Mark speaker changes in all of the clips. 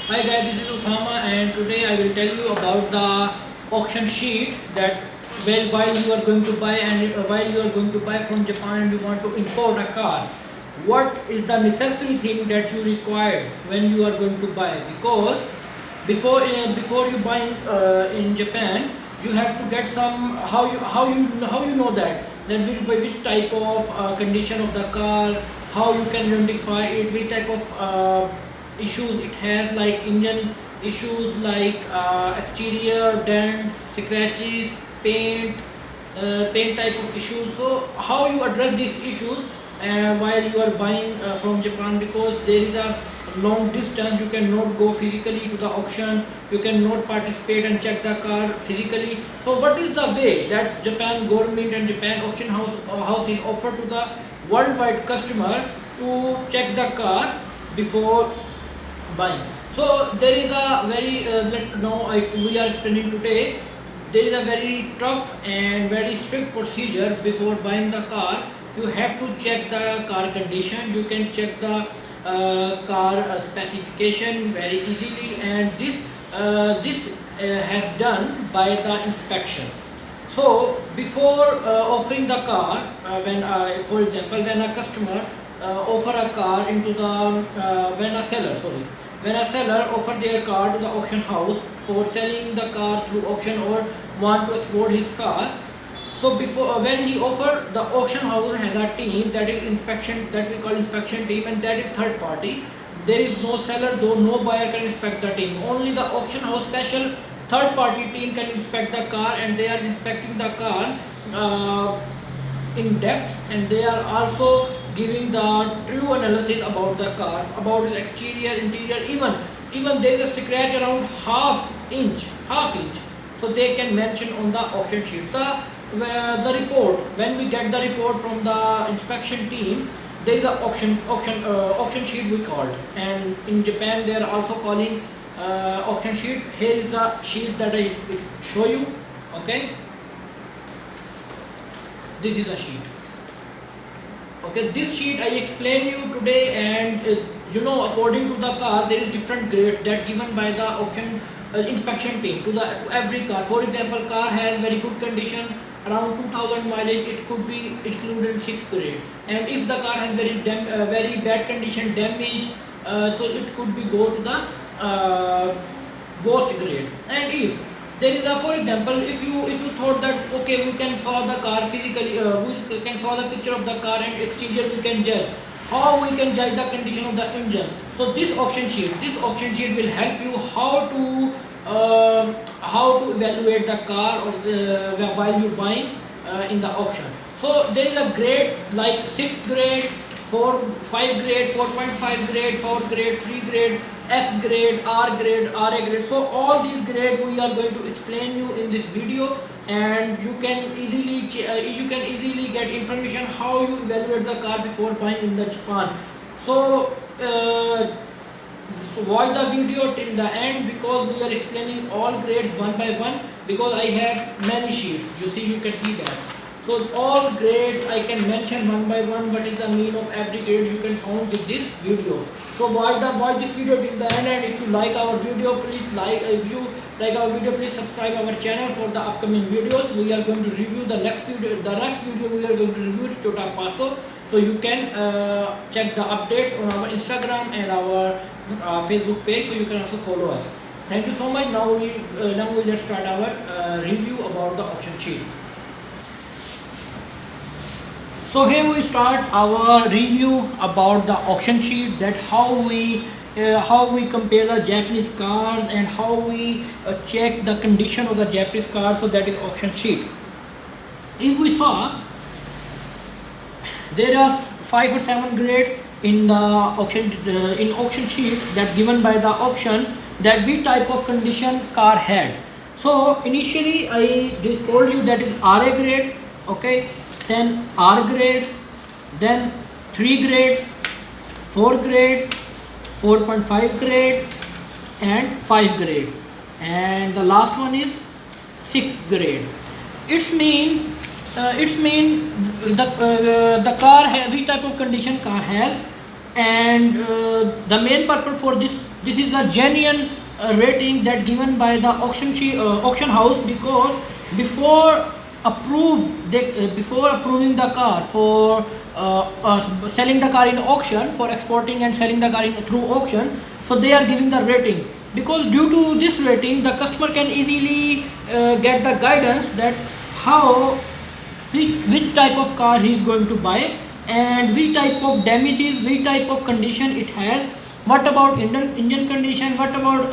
Speaker 1: Hi guys, this is Usama and today I will tell you about the auction sheet that while you are going to buy while you are going to buy from Japan and you want to import a car, what is the necessary thing that you require when you are going to buy? Because before you buy in Japan, you have to get some how you know that which type of condition of the car, how you can identify it, which type of issues it has, like engine issues, like exterior dents, scratches, paint type of issues. So how you address these issues while you are buying from Japan, because there is a long distance, you cannot go physically to the auction, you cannot participate and check the car physically. So what is the way that Japan government and Japan auction houses offer to the worldwide customer to check the car before buying? So there is a very we are explaining today. There is a very tough and very strict procedure before buying the car. You have to check the car condition. You can check the car specification very easily, and this has done by the inspection. So before offering the car, when for example, when a customer offer a car into the when a seller offer their car to the auction house for selling the car through auction or want to export his car. So before when he offer, the auction house has a team that is inspection, that we call inspection team, and that is third party. There is no seller, though no buyer can inspect the team. Only the auction house special third party team can inspect the car, and they are inspecting the car in depth, and they are also giving the true analysis about the car, about its exterior, interior, even there is a scratch around half inch. So they can mention on the auction sheet. The report, when we get the report from the inspection team, there is a auction sheet we called, and in Japan they are also calling auction sheet. Here is the sheet that I show you. Okay, this is a sheet. Okay, this sheet I explain you today, and according to the car there is different grade that given by the auction inspection team to every car. For example, car has very good condition, around 2000 mileage, it could be included in 6th grade, and if the car has very bad condition, damage, so it could be go to the worst grade. And if there is a, for example, if you thought that okay, we can saw the car physically, we can saw the picture of the car and exterior, we can judge how we can judge the condition of the engine. So this auction sheet will help you how to evaluate the car or while you buying in the auction. So there is a grade like 6th grade, 5 grade, 4.5 grade, 4 grade, 3 grade, S grade, R grade, RA grade. So all these grades we are going to explain you in this video, and you can easily get information how you evaluate the car before buying in the Japan. So watch the video till the end, because we are explaining all grades one by one, because I have many sheets. You can see that. So all grades I can mention one by one. What is the mean of every grade you can find with this video. So watch this video till the end, and if you like our video, please like. If you like our video, please subscribe our channel for the upcoming videos. We are going to review the next video. The next video we are going to review is Toyota Passo. So you can check the updates on our Instagram and our Facebook page. So you can also follow us. Thank you so much. Now we let's start our review about the auction sheet. So here we start our review about the auction sheet, that how we compare the Japanese cars and how we check the condition of the Japanese car. So that is auction sheet. If we saw, there are 5 or 7 grades in the auction sheet that given by the auction, that which type of condition car had. So initially I told you that is RA grade, okay, then R grade, then 3 grade, 4 grade, 4.5 grade, and 5 grade, and the last one is 6th grade. It's mean the car has which type of condition car has, and the main purpose for this this is a genuine rating that given by the auction house, because before before approving the car for selling the car in auction, for exporting and selling the car through auction, so they are giving the rating, because due to this rating the customer can easily get the guidance that how which type of car he is going to buy, and which type of damages, which type of condition it has, what about engine condition, what about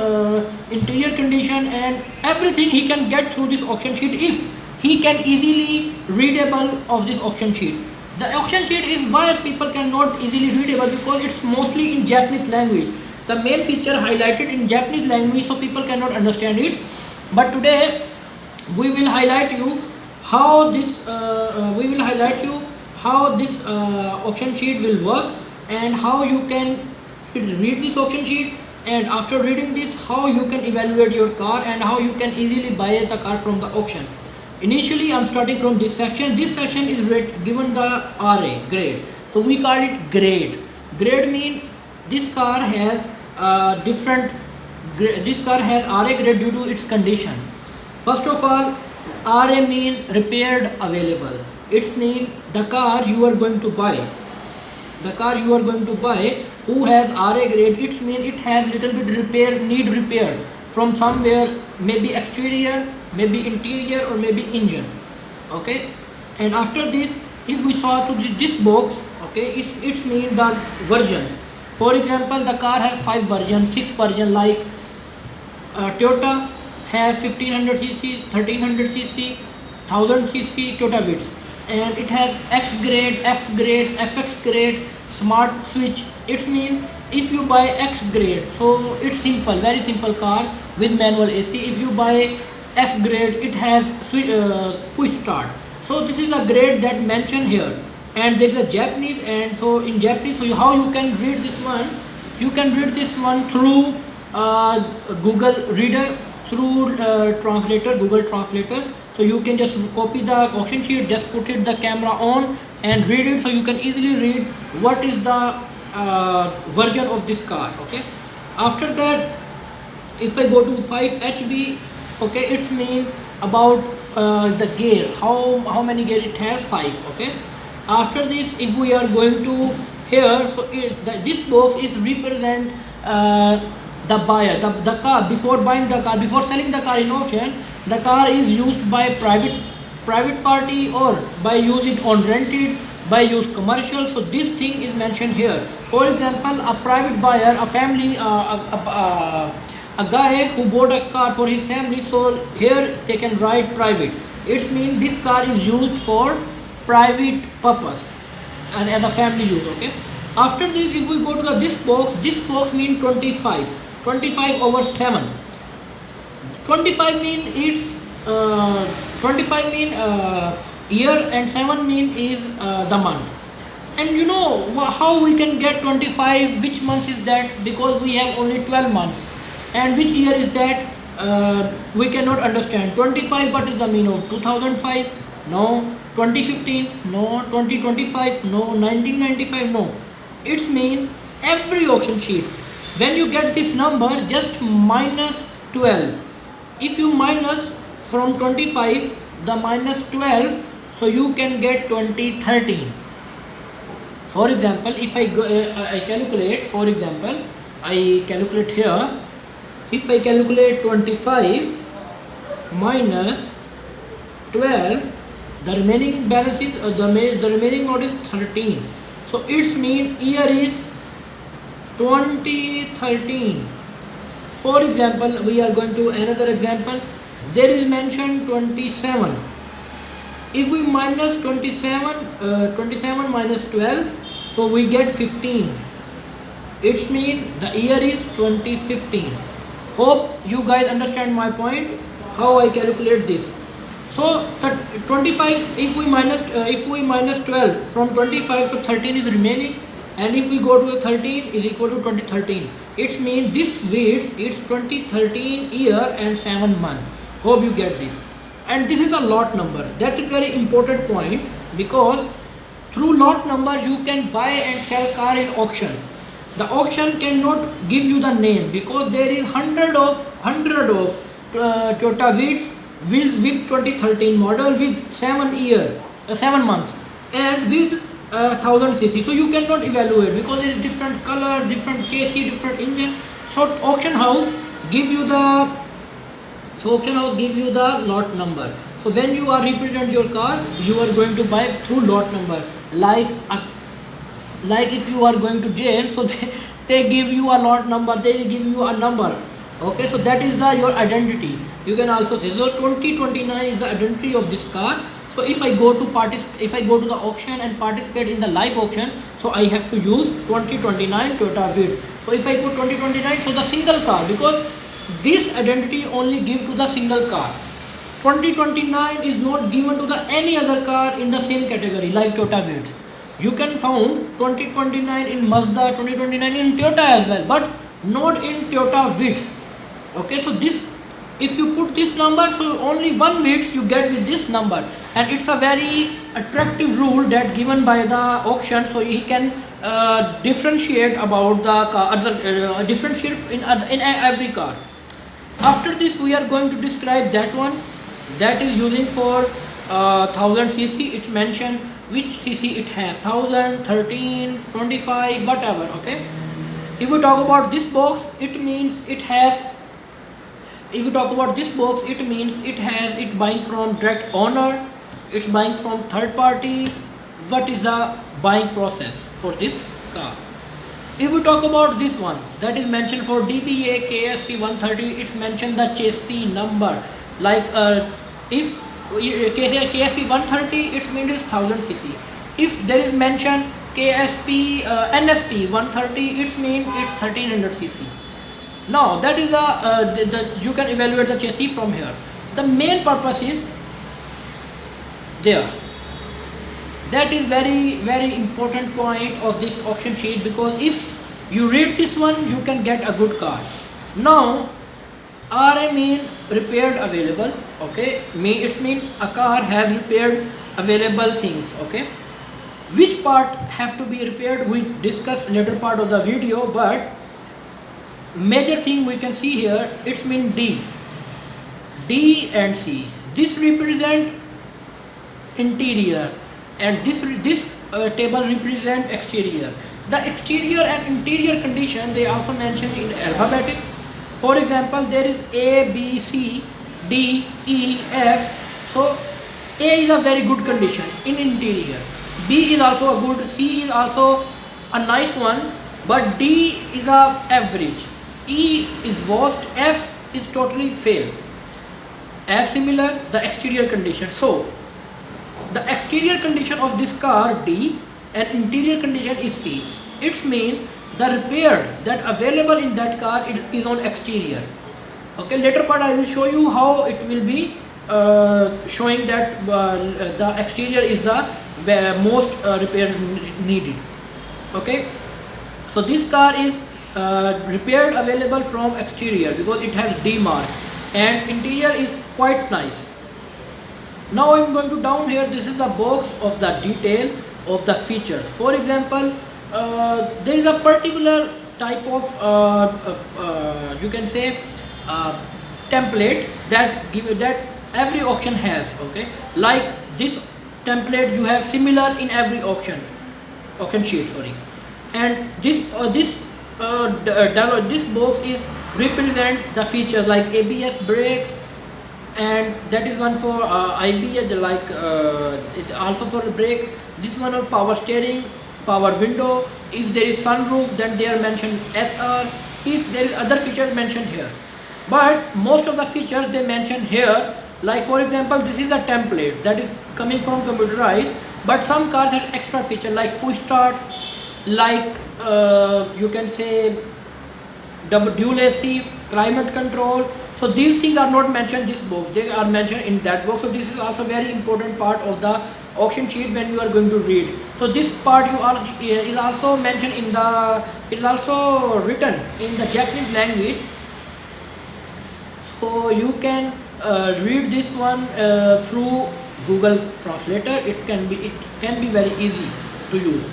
Speaker 1: interior condition, and everything he can get through this auction sheet if he can easily readable of this auction sheet. The auction sheet is why people cannot easily readable, because it's mostly in Japanese language. The main feature highlighted in Japanese language, so people cannot understand it. But today we will highlight you how this auction sheet will work, and how you can read this auction sheet, and after reading this how you can evaluate your car, and how you can easily buy the car from the auction. Initially I'm starting from this section. This section is given the RA grade, so we call it grade. Grade mean this car has this car has RA grade due to its condition. First of all, RA mean repaired available. It means the car you are going to buy, who has RA grade, it means it has little bit need repair from somewhere, maybe exterior, maybe interior, or maybe engine. Okay, and after this, if we saw to this box, okay, it means the version. For example, the car has 5 versions, 6 versions, like Toyota has 1500 cc, 1300 cc, 1000 cc Toyota Vitz, and it has X grade, F grade, FX grade, smart switch. It means if you buy X grade, so it's simple, very simple car with manual AC. If you buy F grade, it has push start. So this is a grade that mentioned here, and there is a Japanese, and so in Japanese, so how you can read this one? You can read this one through Google Reader, through translator, Google Translator. So you can just copy the auction sheet, just put it the camera on and read it, so you can easily read what is the version of this car. Okay, after that, if I go to 5 HB, okay, it's mean about the gear, how many gear it has, 5. Okay, after this, if we are going to here, so this box is represent the buyer, the car. Before buying the car, before selling the car in auction, the car is used by private party, or by use it on rented, by use commercial. So this thing is mentioned here. For example, a private buyer, a family, a guy who bought a car for his family, so here they can write private. It means this car is used for private purpose and as a family use. Okay, after this, if we go to this box means 25 over 7. 25 mean it's 25 mean year, and 7 mean is the month. And you know how we can get 25, which month is that, because we have only 12 months, and which year is that, we cannot understand. 25, what is the mean of 2005? No. 2015? No. 2025? No. 1995? No. It's mean every auction sheet, when you get this number, just minus 12. If you minus from 25 the minus 12, so you can get 2013. For example, if I go, I calculate, for example, I calculate here, if I calculate 25 minus 12, the remaining balance is the remaining note is 13. So its mean year is 2013. For example, we are going to another example. There is mentioned 27. If we minus 27 minus 12, so we get 15. It's mean the year is 2015. Hope you guys understand my point, how I calculate this. So 25, if we minus 12 from 25, so 13 is remaining, and if we go to the 13 is equal to 2013. It means this weight, it's 2013 year and 7 month. Hope you get this. And this is a lot number. That is very important point, because through lot number you can buy and sell car in auction. The auction cannot give you the name because there is hundred of Toyota Vitz with 2013 model with 7 months and with 1000 cc. So you cannot evaluate because there is different color, different chassis, different engine. So auction house give you the lot number. So when you are represent your car, you are going to buy through lot number. Like if you are going to jail, so they give you a lot number, they give you a number. Okay, so that is your identity. You can also say so 2029 is the identity of this car. So if I go to the auction and participate in the live auction, so I have to use 2029 Toyota Vitz. So if I put 2029, so the single car, because this identity only give to the single car. 2029 is not given to the any other car in the same category like Toyota Vitz. You can found 2029 in Mazda, 2029 in Toyota as well, but not in Toyota Vitz. Okay, so this, if you put this number, so only one Vitz you get with this number, and it's a very attractive rule that given by the auction, so he can differentiate about the car, differentiate in every car. After this, we are going to describe that one that is using for 1000 cc. It's mentioned which cc it has, 1000, 13, 25, whatever. Okay, if we talk about this box, it means it has, if you talk about this box, it means it has it buying from direct owner, it's buying from third party. What is the buying process for this car? If we talk about this one, that is mentioned for DBA KSP 130, it's mentioned the chassis number. Like if KSP 130, it means it's 1000 cc. If there is mentioned KSP NSP 130, it means it's 1300 cc. Now that is the you can evaluate the chassis from here. The main purpose is there. That is very important point of this auction sheet, because if you read this one, you can get a good car. Now RA mean repaired available. Okay, it means a car has repaired available things. Okay, which part have to be repaired we discuss later part of the video, but major thing we can see here, it's mean D and C. This represent interior and this table represent exterior. The exterior and interior condition they also mentioned in alphabetic. For example, there is A, B, C, D, E, F. So A is a very good condition in interior, B is also a good, C is also a nice one, but D is a average, E is worst, F is totally fail. As similar the exterior condition. So the exterior condition of this car D and interior condition is C. It means the repair that available in that car is on exterior. Okay, later part I will show you how it will be showing that the exterior is the most repair needed. Okay, so this car is repaired available from exterior because it has D mark, and interior is quite nice. Now I am going to down here. This is the box of the detail of the features. For example, there is a particular type of you can say template that every auction has. Okay, like this template you have similar in every auction sheet. Sorry, and this box is represent the features like ABS brakes, and that is one for IBS, like it's also for brake. This one of power steering, power window. If there is sunroof, then they are mentioned SR. If there is other features mentioned here, but most of the features they mention here. Like for example, this is a template that is coming from computerized, but some cars have extra feature like push start, like you can say dual AC, climate control. So these things are not mentioned in this box, they are mentioned in that box. So this is also very important part of the auction sheet when you are going to read. So this part is also mentioned in the, it is also written in the Japanese language. So you can read this one through Google Translator. It can be very easy to use.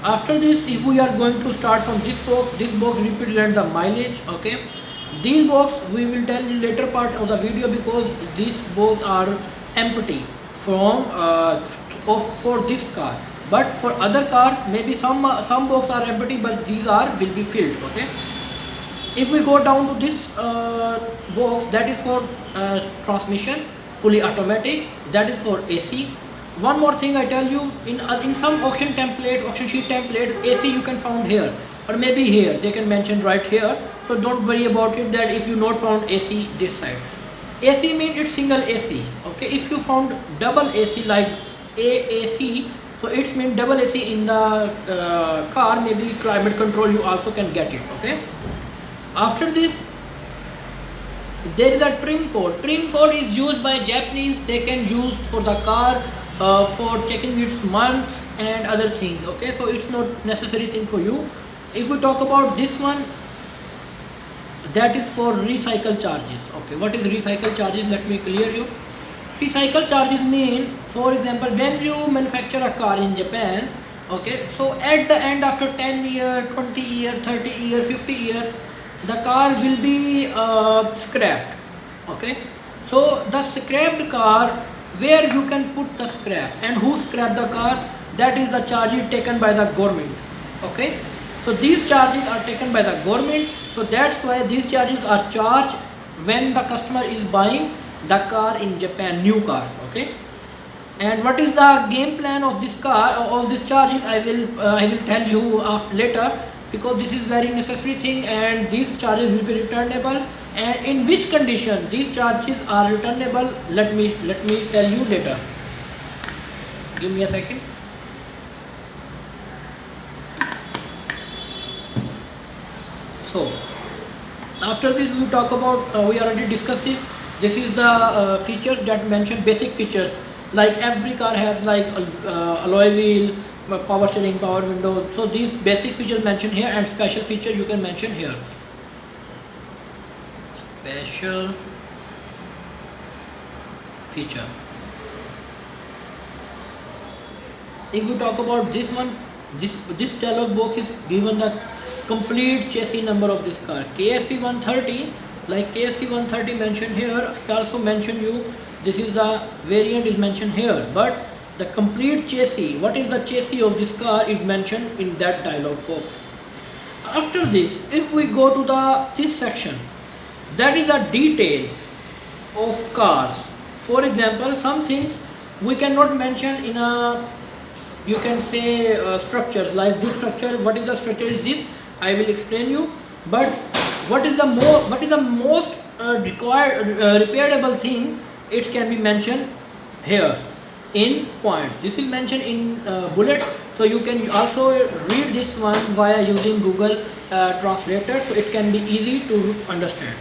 Speaker 1: After this, if we are going to start from this box represents the mileage. Okay, these box we will tell you later part of the video, because these box are empty from for this car, but for other cars maybe some box are empty, but these are will be filled. Okay, if we go down to this box, that is for transmission, fully automatic, that is for AC. One more thing I tell you, in some auction sheet template, AC you can found here or maybe here, they can mention right here, so don't worry about it that if you not found AC this side. AC means it's single AC. Okay, if you found double AC like AAC, so it's mean double AC in the car, maybe climate control you also can get it. Okay, after this there is a trim code. Trim code is used by Japanese, they can use for the car for checking its months and other things. Okay, so it's not necessary thing for you. If we talk about this one, that is for recycle charges. Okay, what is recycle charges? Let me clear you. Recycle charges mean, for example, when you manufacture a car in Japan, okay, so at the end, after 10 year, 20 year, 30 year, 50 year, the car will be scrapped. Okay, so the scrapped car, where you can put the scrap and who scrap the car, that is the charges taken by the government. Okay, so these charges are taken by the government, so that's why these charges are charged when the customer is buying the car in Japan, new car. Okay, and what is the game plan of this car, of these charges, I will tell you after later, because this is very necessary thing, and these charges will be returnable, and in which condition these charges are returnable, let me tell you later. Give me a second. So after this we talk about, we already discussed this. This is the features that mention basic features, like every car has like alloy wheel, power steering, power window. So these basic features mentioned here, and special features you can mention here. Special feature. If we talk about this one, this dialog box is given the complete chassis number of this car, KSP 130. Like KSP 130 mentioned here, I also mentioned you, this is the variant is mentioned here, but the complete chassis, what is the chassis of this car, is mentioned in that dialog box. After this, if we go to this section, that is the details of cars. For example, some things we cannot mention in a, you can say structures, like this structure. What is the structure is this, I will explain you. But what is the most required repairable thing, it can be mentioned here in points. This is mentioned in bullets, so you can also read this one via using Google translator, so it can be easy to understand.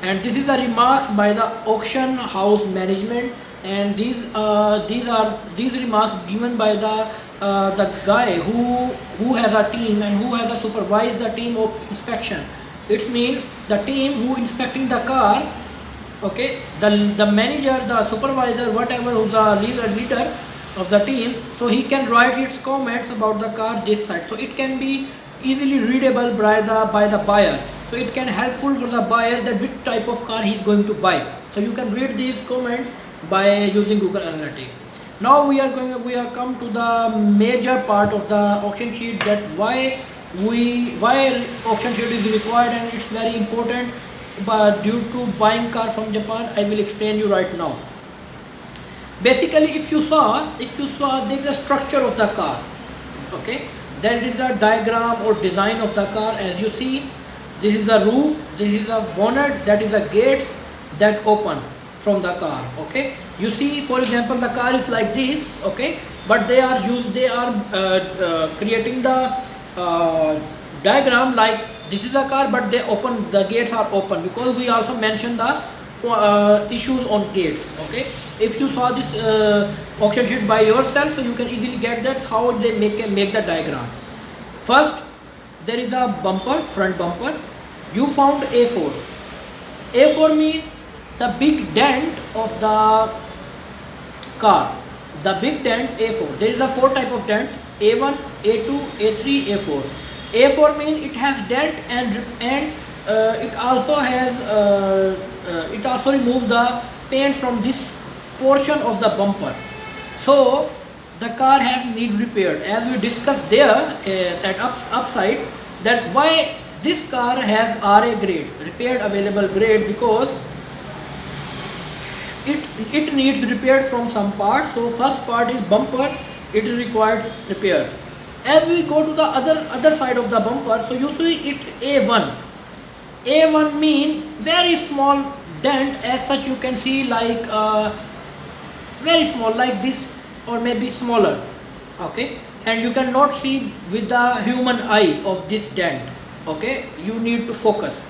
Speaker 1: And this is the remarks by the auction house management, and these remarks given by the guy who has a team and who has supervised the team of inspection. It means the team who inspecting the car. Okay, the manager, the supervisor, whatever, who's the leader of the team, so he can write its comments about the car this side, so it can be easily readable by the buyer. So it can helpful for the buyer that which type of car he is going to buy. So you can read these comments by using Google Analytics. Now we are come to the major part of the auction sheet, that why auction sheet is required, and it's very important. But due to buying car from Japan, I will explain you right now. Basically, if you saw there is a structure of the car. Okay, that is the diagram or design of the car. As you see, this is the roof, this is a bonnet, that is the gates that open from the car. Okay, you see, for example, the car is like this. Okay, but they are creating the diagram like this is a car, but the gates are open, because we also mentioned the issues on gates. Okay, if you saw this auction sheet by yourself, so you can easily get that how they make the diagram. First, there is a bumper, front bumper. You found A4. A4 means the big dent of the car. The big dent, A4. There is a 4 type of dents. A1, A2, A3, A4. A4 means it has dent, and it also has it also removes the paint from this portion of the bumper. So the car has need repaired, as we discussed there at upside, that why this car has RA grade, repaired available grade, because it needs repaired from some parts. So first part is bumper, it requires repair. As we go to the other side of the bumper, so you see it A1. A1 mean very small dent, as such you can see, like very small, like this, or maybe smaller, okay, and you cannot see with the human eye of this dent, okay, you need to focus.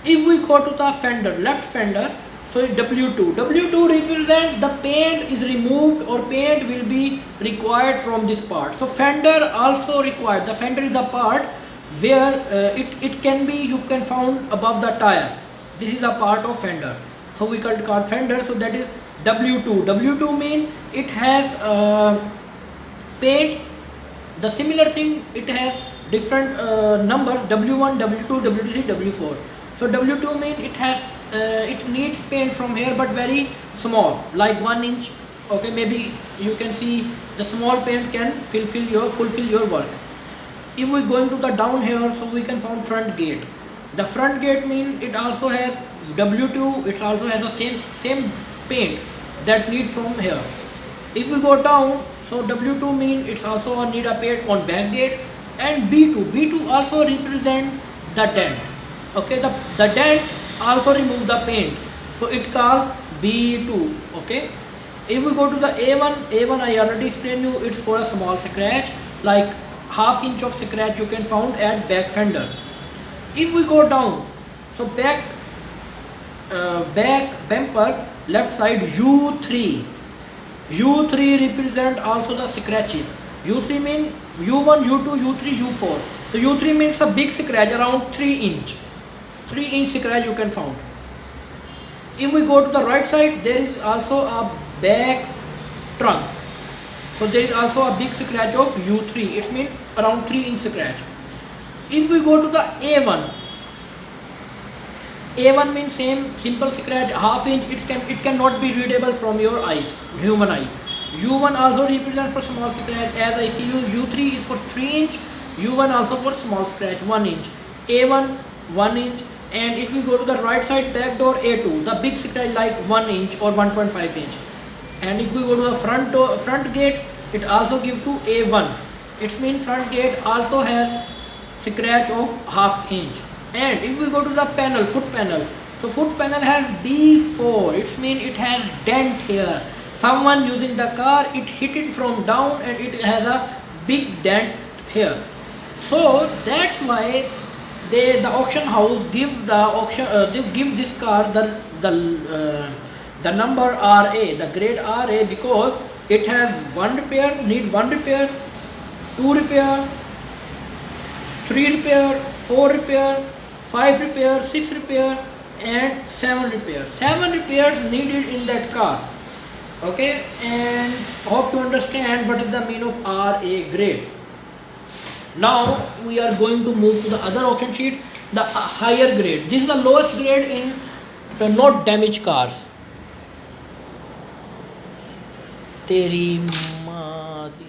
Speaker 1: If we go to the fender, left fender, so W2 represent the paint is removed, or paint will be required from this part. So fender also required, the fender is the part where it can be, you can found above the tire. This is a part of fender, so we call fender. So that is W2 mean it has paint, the similar thing, it has different numbers, W1, W2, W3, W4. So W2 mean it has it needs paint from here, but very small, like 1 inch, okay, maybe you can see the small paint can fulfill your work. If we going to the down here, so we can find front gate. The front gate mean it also has W2, it also has the same paint that need from here. If we go down, so W2 mean it's also need a paint on back gate. And B2 also represent the dent, okay, the dent also remove the paint, so it calls B2, okay. If we go to the A1 I already explained you, it's for a small scratch, like ½ inch of scratch you can found at back fender. If we go down, so back bumper, left side, U3 represent also the scratches. U3 mean U1, U2, U3, U4. So U3 means a big scratch around 3 inch scratch you can found. If we go to the right side, there is also a back trunk, so there is also a big scratch of U3, it means around 3 inch scratch. If we go to the A1 means same simple scratch, ½ inch, it cannot be readable from your eyes, human eye. U1 also represents for small scratch, as I see you. U3 is for 3 inch, U1 also for small scratch 1 inch, A1 1 inch. And if we go to the right side back door, A2, the big scratch like 1 inch or 1.5 inch. And if we go to the front gate, it also give to A1. It means front gate also has scratch of ½ inch. And if we go to the panel, foot panel, so foot panel has B4. It means it has dent here. Someone using the car, it hit it from down and it has a big dent here. So that's why the auction house give they give this car the number RA, the grade RA, because it has need one repair, 2 repair, 3 repair, 4 repair, 5 repair, 6 repair, and 7 repair. 7 repairs needed in that car. Okay, and hope you understand what is the meaning of RA grade. Now we are going to move to the other auction sheet, the higher grade. This is the lowest grade in the not damaged cars. Teri maadi.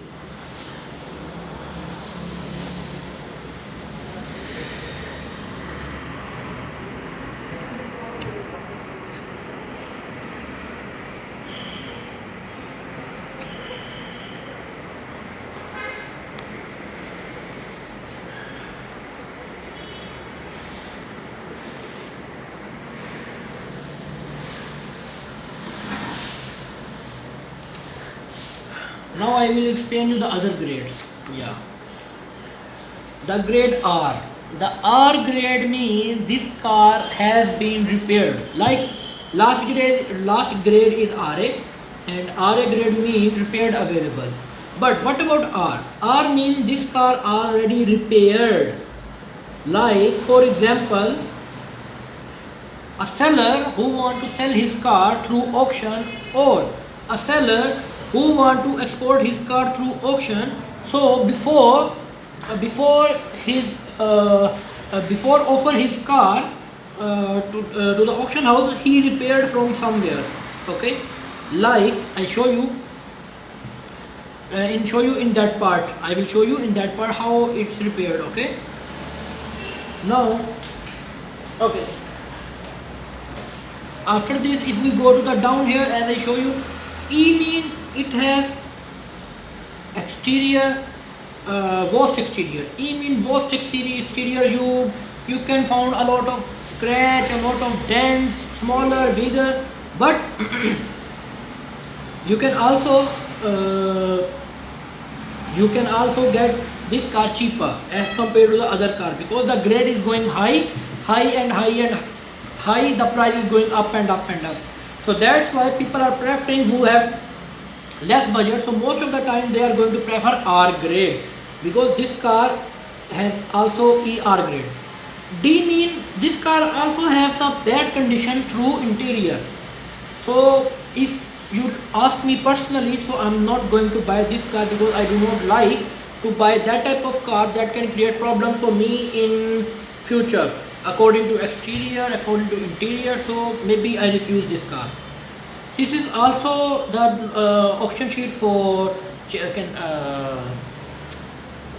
Speaker 1: Now I will explain you the other grades. Yeah. The grade R. The R grade means this car has been repaired. Like last grade is RA, and RA grade means repaired available. But what about R? R means this car already repaired. Like for example, a seller who want to sell his car through auction, or a seller who want to export his car through auction. So before his before offer his car to the auction house, he repaired from somewhere. Okay, like I show you in that part. I will show you in that part how it's repaired. Okay. Now, okay. After this, if we go to the down here, as I show you, E mean it has exterior, worst exterior. E mean worst exterior. You can find a lot of scratch, a lot of dents, smaller, bigger, but you can also get this car cheaper as compared to the other car, because the grade is going high, the price is going up and up and up. So that's why people are preferring who have less budget. So most of the time they are going to prefer R grade, because this car has also ER grade. D mean this car also have the bad condition through interior. So if you ask me personally, so I'm not going to buy this car, because I do not like to buy that type of car that can create problem for me in future, according to exterior, according to interior. So maybe I refuse this car. This is also the auction sheet for Toyota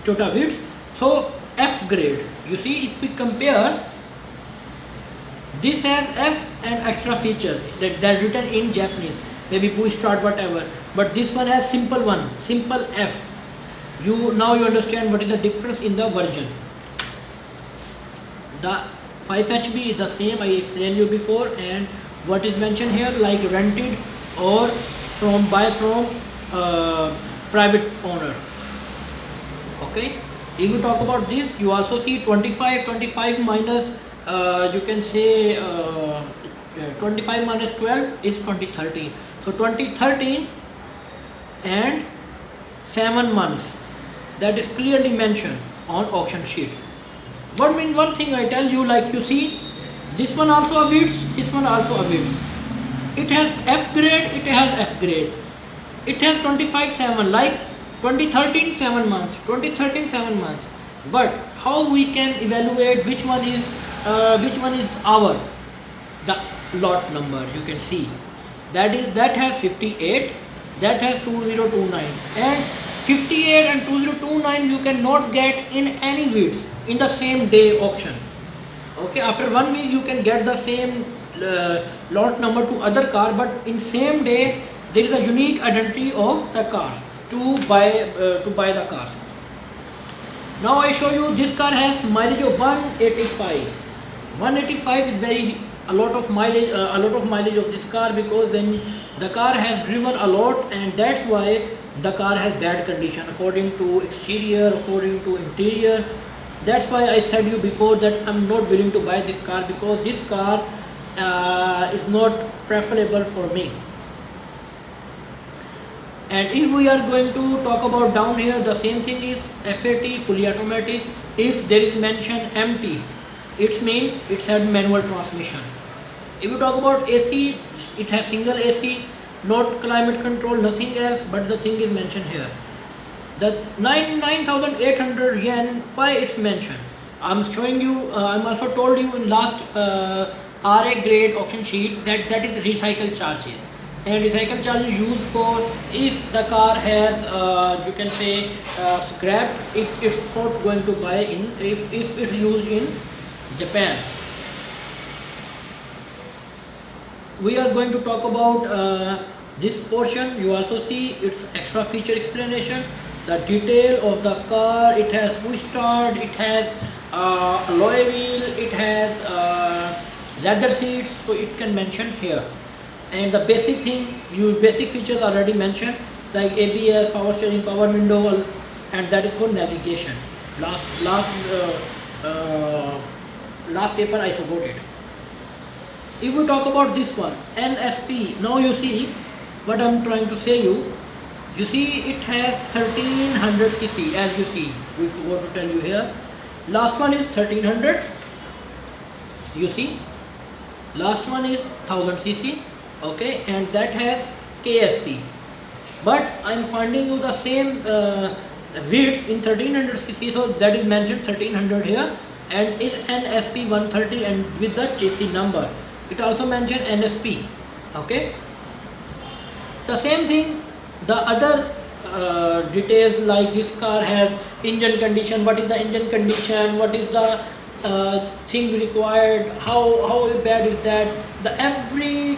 Speaker 1: Vitz. So F grade, you see, if we compare, this has F and extra features that written in Japanese, maybe push start, whatever, but this one has simple F. Now you understand what is the difference in the version. The 5HB is the same, I explained you before, and what is mentioned here, like rented or buy from private owner. Okay, if you talk about this, you also see 25 minus you can say 25 minus 12 is 2013. So 2013 and 7 months, that is clearly mentioned on auction sheet. But mean one thing I tell you, like you see, this one also a Vitz, this one also a Vitz. It has F grade, it has F grade. It has 25/7, like 2013 7 months, 2013 7 months. But how we can evaluate which one is our, the lot number? You can see that has 58, that has 2029, and 58 and 2029 you cannot get in any Vitz in the same day auction. Okay, after 1 week you can get the same lot number to other car, but in same day there is a unique identity of the car to buy the cars. Now I show you, this car has mileage of 185. 185 is a lot of mileage of this car, because when the car has driven a lot, and that's why the car has bad condition according to exterior, according to interior. That's why I said you before that I'm not willing to buy this car, because this car is not preferable for me. And if we are going to talk about down here, the same thing is FAT, fully automatic. If there is mention MT, it means it's had manual transmission. If you talk about AC, it has single AC, not climate control, nothing else, but the thing is mentioned here. The 9,800 yen, why it's mentioned? I'm showing you, I'm also told you in last RA grade auction sheet that is recycle charges. And recycle charge is used for if the car has you can say scrapped, if it's not going to buy in, if it's used in Japan. We are going to talk about this portion. You also see its extra feature explanation, the detail of the car. It has push start, it has alloy wheel, it has leather seats, so it can mention here. And the basic features already mentioned, like ABS, power steering, power window, and that is for navigation. Last paper I forgot it. If we talk about this one, NSP, now you see what I'm trying to say you. You see it has 1300 cc, as you see. We forgot to tell you here. Last one is 1300. You see, last one is 1000 cc. Okay, and that has KSP. But I'm finding you the same width in 1300 cc, so that is mentioned 1300 here, and is NSP 130 and with the chassis number. It also mentioned NSP. Okay. The same thing, the other details like this car has engine condition, what is the engine condition, what is the thing required, how bad is that, the every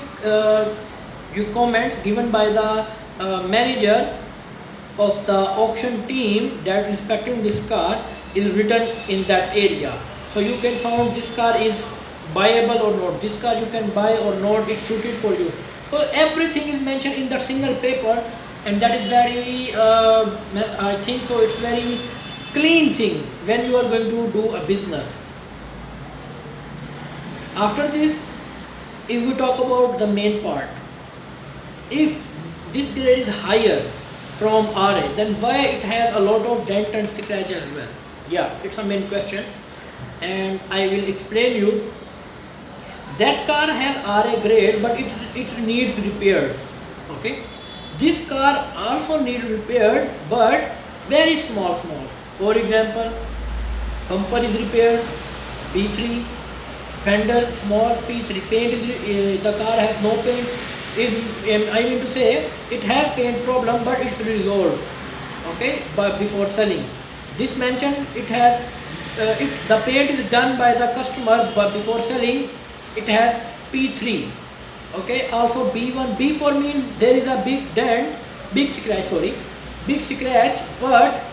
Speaker 1: you comments given by the manager of the auction team that inspecting this car is written in that area. So you can find this car is buyable or not, this car you can buy or not, it's suited for you. So everything is mentioned in the single paper, and that is very I think so it's very clean thing when you are going to do a business. After this, if we talk about the main part, if this grade is higher from RA, then why it has a lot of dent and scratch as well? Yeah, it's a main question, and I will explain you. That car has RA grade, but it needs repaired. Okay, this car also needs repaired, but very small. For example, bumper is repaired, P3, fender small, P3, paint is the car has no paint. If I mean to say it has paint problem, but it's resolved. Okay, but before selling, this mentioned it has the paint is done by the customer, but before selling it has P3. Okay, also B1, B4 means there is a big dent, big scratch, but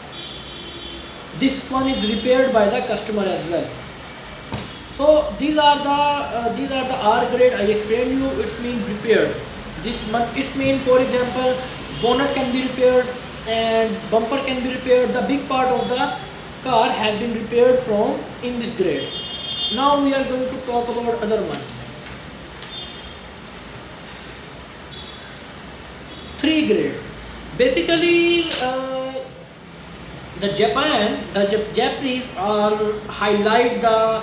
Speaker 1: this one is repaired by the customer as well. So these are the R grade I explained you. It means repaired. It means, for example, bonnet can be repaired and bumper can be repaired. The big part of the car has been repaired from in this grade. Now we are going to talk about other one. 3 grade. Basically, the Japanese are highlight the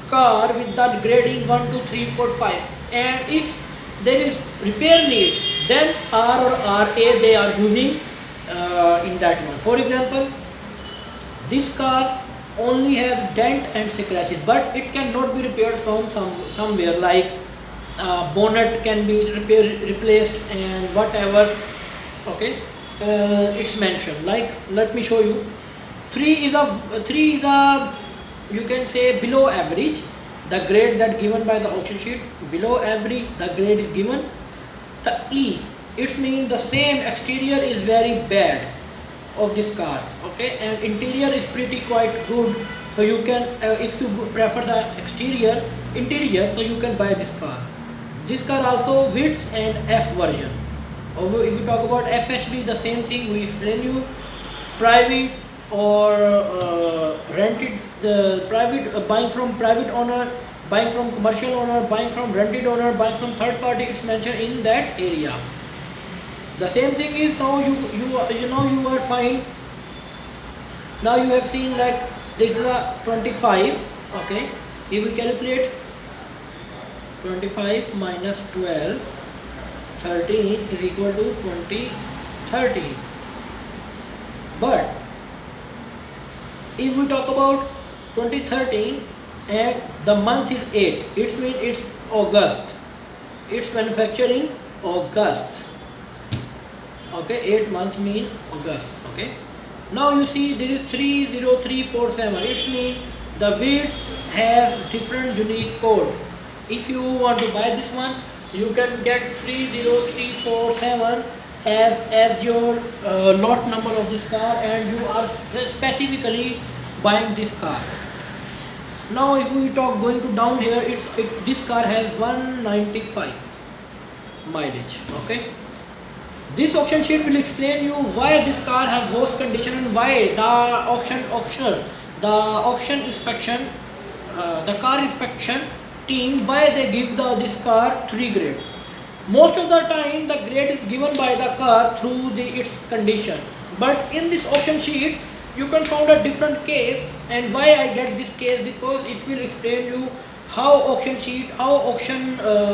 Speaker 1: car with that grading 1, 2, 3, 4, 5, and if there is repair need, then R or RA they are using in that one. For example, this car only has dent and scratches, but it cannot be repaired from somewhere, like bonnet can be replaced and whatever. Okay, it's mentioned, like let me show you. 3 is a you can say below average, the grade that given by the auction sheet. Below average the grade is given. The E, it means the same exterior is very bad of this car. Okay, and interior is pretty quite good, so you can if you prefer the interior, so you can buy this car. This car also width and F version. If you talk about FHB, the same thing we explain you. Private or rented, the private buying from private owner, buying from commercial owner, buying from rented owner, buying from third party, it's mentioned in that area. The same thing is now you are fine. Now you have seen like this is a 25. Okay, if we calculate 25 minus 12, 13 is equal to 2013. But if we talk about 2013 and the month is 8, it means it's August. It's manufactured in August. Okay, 8 months mean August. Okay. Now you see there is 30347. It means the width has different unique code. If you want to buy this one, you can get 30347 as your lot number of this car, and you are specifically buying this car. Now if we talk going to down here, this car has 195 mileage. Okay, this auction sheet will explain you why this car has worse condition and why the auction inspection, the car inspection team, why they give this car 3 grade. Most of the time the grade is given by the car through its condition, but in this auction sheet you can find a different case. And why I get this case, because it will explain you how auction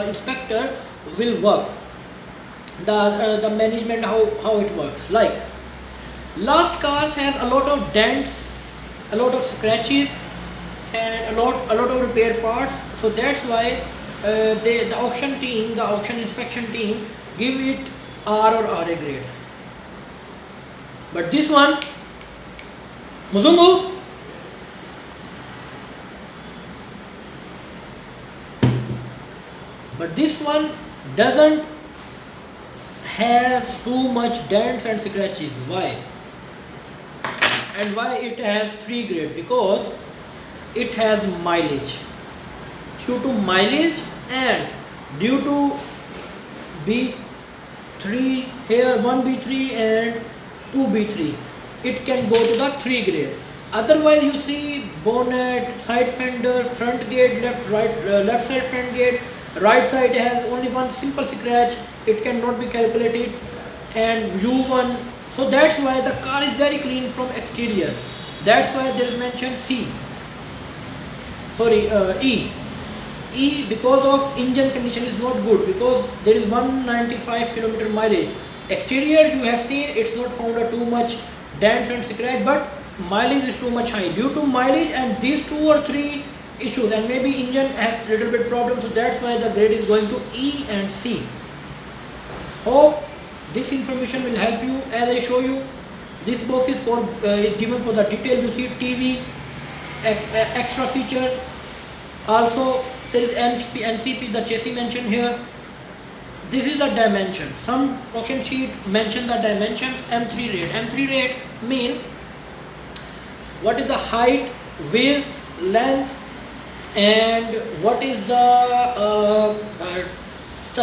Speaker 1: inspector will work, the management, how it works. Like Last cars has a lot of dents, a lot of scratches, and a lot of repair parts. So that's why the auction team, the auction inspection team, give it R or RA grade. But this one, Muzungu, but this one doesn't have too much dents and scratches. Why? And why it has 3 grade? Because it has mileage. Due to mileage and due to B3 here, 1B3 and 2B3, it can go to the 3 grade. Otherwise you see bonnet, side fender, front gate, left side front gate, right side has only one simple scratch, it cannot be calculated, and U1. So that's why the car is very clean from exterior. That's why there is mentioned E. Because of engine condition is not good, because there is 195 kilometer mileage. Exterior you have seen it's not found too much dents and scratch, but mileage is too much high. Due to mileage and these 2 or 3 issues, and maybe engine has little bit problem, so that's why the grade is going to E and C. Hope this information will help you. As I show you, this box is given for the detail. You see TV, extra features. Also there is NCP, the chassis mentioned here. This is the dimension. Some auction sheet mention the dimensions. M3 rate. M3 rate mean what is the height, width, length, and what is the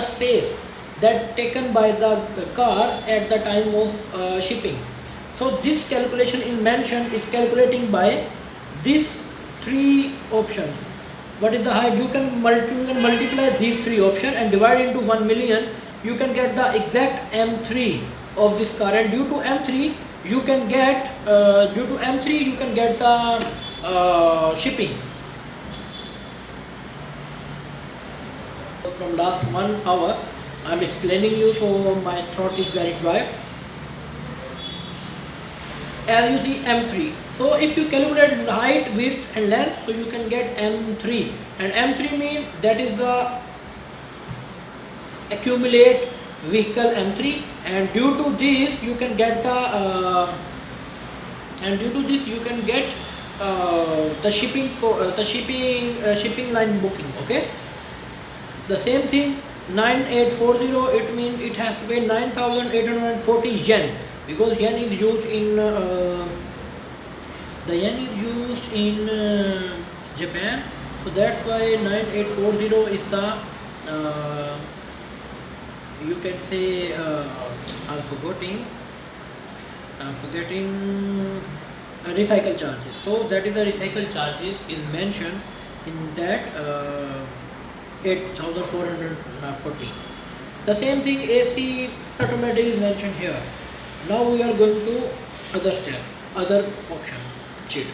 Speaker 1: space that taken by the car at the time of shipping. So this calculation in mention is calculating by these 3 options. What is the height? You can multiply these 3 options and divide into 1 million. You can get the exact M3 of this car, and due to M3 you can get the shipping. From last 1 hour I am explaining you, so my throat is very dry. As you see M3, so if you calculate height, width and length, so you can get M3, and M3 means that is the accumulate vehicle M3, and due to this you can get the shipping line booking. Okay, the same thing 9840, it means it has to pay 9,840 yen, because yen is used in Japan, so that's why 9840 is the you can say I'm forgetting recycle charges. So that is the recycle charges is mentioned in that 8,440. The same thing AC automatic is mentioned here. Now we are going to other option sheet.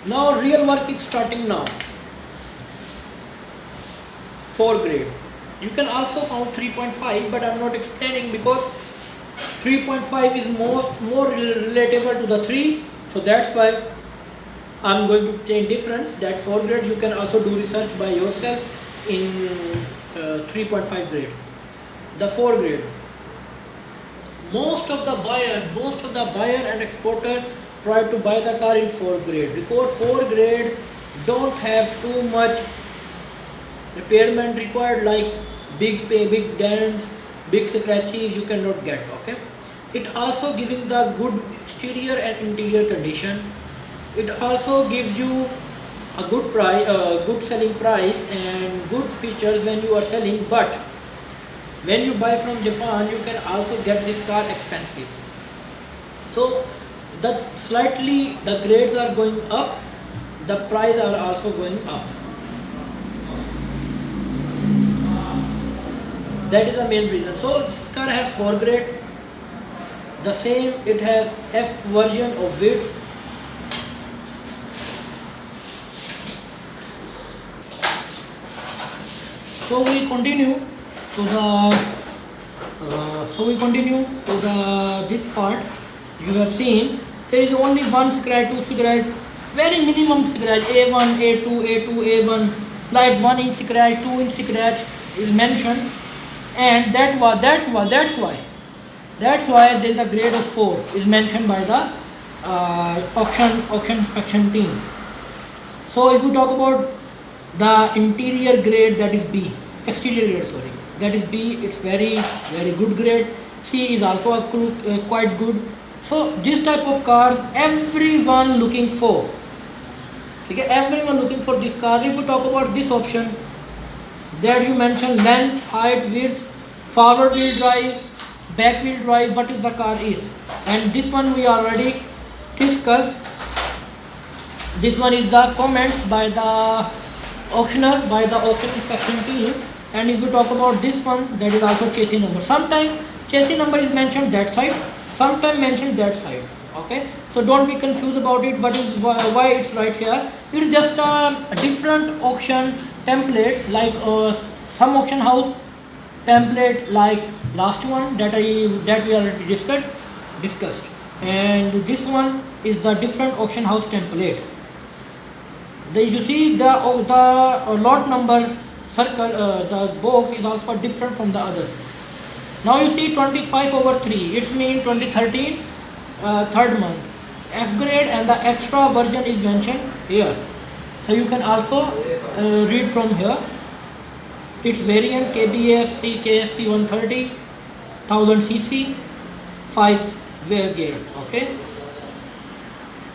Speaker 1: Now real work is starting now. 4 grade. You can also found 3.5, but I am not explaining because 3.5 is more relatable to the 3. So that's why I am going to change difference. That 4 grade you can also do research by yourself in 3.5 grade. The 4 grade. Most of the buyer and exporter try to buy the car in 4 grade, because 4 grade don't have too much repairment required, like big dents, big scratches you cannot get. Okay, it also giving the good exterior and interior condition. It also gives you a good price, good selling price and good features when you are selling. But when you buy from Japan, you can also get this car expensive. So slightly the grades are going up, the price are also going up. That is the main reason. So this car has 4 grade. The same, it has F version of width. So we continue to this part. You have seen there is only one scratch, two scratch, very minimum scratch, A1, A2, A2, A1, like 1 inch scratch, 2 inch scratch is mentioned, and that's why there is a grade of 4 is mentioned by the auction inspection team. So if you talk about the interior grade, that is B, exterior grade, sorry, that is B, it's very good grade. C is also quite good. So this type of cars everyone looking for. Okay, everyone looking for this car. If we talk about this option, that you mentioned length, height, width, forward wheel drive, back wheel drive, what is the car is, and this one we already discussed. This one is the comments by the auctioneer, by the auction inspection team. And if we talk about this one, that is also chassis number. Sometimes chassis number is mentioned that side, sometimes mentioned that side. Okay, so don't be confused about it. What is why it's right here? It's just a different auction template, like some auction house template like last one that we already discussed, and this one is the different auction house template. You see the lot number circle, the box is also different from the others. Now you see 25/3, it means 2013 third month. F grade and the extra version is mentioned here. So you can also read from here. Its variant KBS CKSP 130 1000 cc 5 gear. Okay,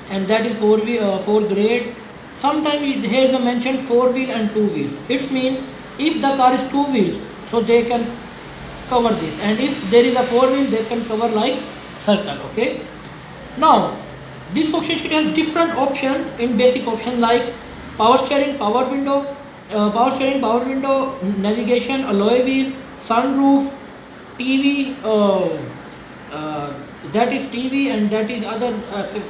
Speaker 1: and that is 4 grade. Sometimes here is a mentioned 4 wheel and 2 wheel. It means if the car is 2 wheel, so they can cover this, and if there is a 4 wheel, they can cover like circle. Okay. Now this auction sheet has different option in basic option like power steering, power window, navigation, alloy wheel, sunroof, TV. That is TV and that is other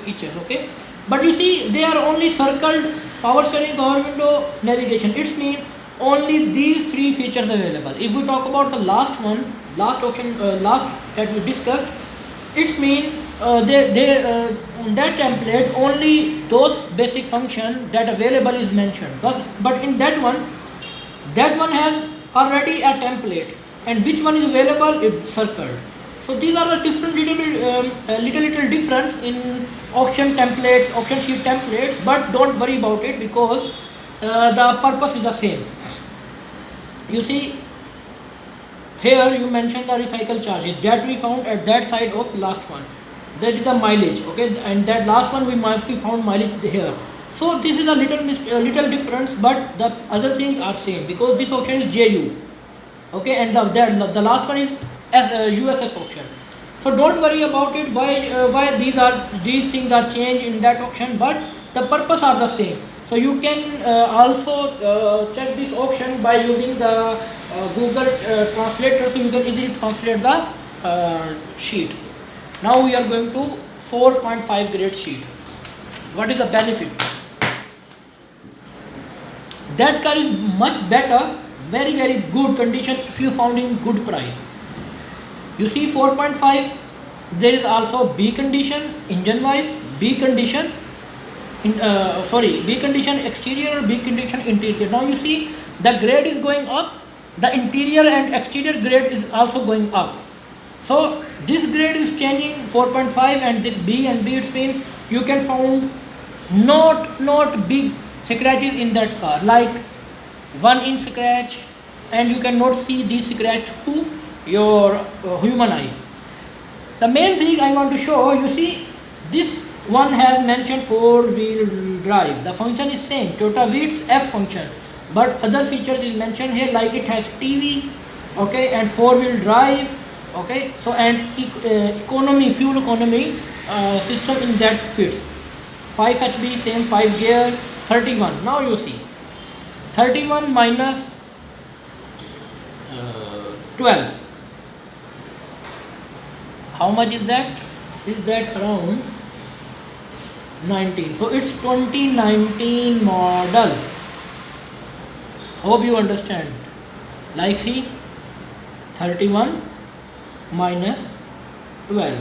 Speaker 1: features. Okay. But you see, they are only circled: power steering, power window, navigation. It means only these 3 features available. If we talk about the last auction, last that we discussed, it means on that template only those basic function that available is mentioned. But in that one has already a template, and which one is available is circled. So these are the different little difference in auction templates, auction sheet templates. But don't worry about it, because the purpose is the same. You see, here you mentioned the recycle charges that we found at that side of last one. That is the mileage. Okay, and that last one we found mileage here. So this is a little difference, but the other things are same, because this auction is JU. Okay, and the last one is USS auction. So don't worry about it. Why these things are changed in that auction, but the purpose are the same. So you can also check this auction by using the Google translator, so you can easily translate the sheet. Now we are going to 4.5 grade sheet. What is the benefit? That car is much better, very good condition if you found in good price. You see 4.5, there is also B condition, engine wise, B condition, B condition exterior, B condition interior. Now you see the grade is going up, the interior and exterior grade is also going up. So this grade is changing 4.5, and this B and B, it's mean you can find not big scratches in that car, like 1 inch scratch, and you cannot see this scratch to your human eye. The main thing I want to show, you see this one has mentioned 4-wheel drive. The function is same, Toyota Vitz F function, but other features is mentioned here, like it has TV, okay, and 4-wheel drive, okay. So and fuel economy system in that fits. 5 HP, same 5 gear, 31. Now you see 31 minus 12. How much is that? Is that around 19? So it's 2019 model. Hope you understand. Like see, 31 minus 12.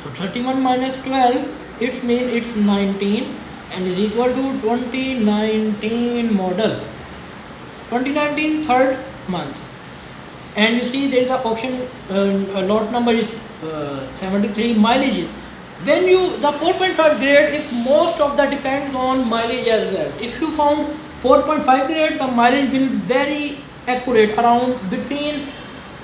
Speaker 1: So 31 minus 12, it's mean it's 19 and is equal to 2019 model. 2019 third month. And you see there is a auction lot number is 73 mileage. When you the 4.5 grade is most of the depends on mileage as well. If you found 4.5 grade, the mileage will very accurate around between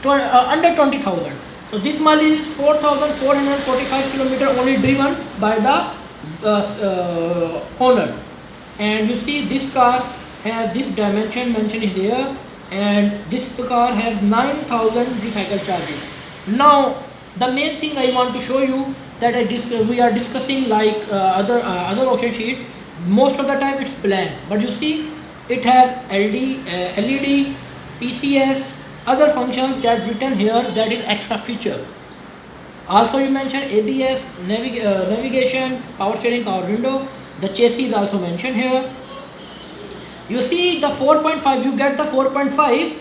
Speaker 1: under 20,000. So this mileage is 4,445 kilometer only driven by the owner. And you see this car has this dimension mentioned here, and this car has 9,000 recycle charges. Now the main thing I want to show you that we are discussing like other auction sheet. Most of the time it's blank, but you see it has LED, PCS, other functions that written here, that is extra feature. Also you mentioned ABS, navigation, power steering, power window. The chassis is also mentioned here. You see the 4.5, you get the 4.5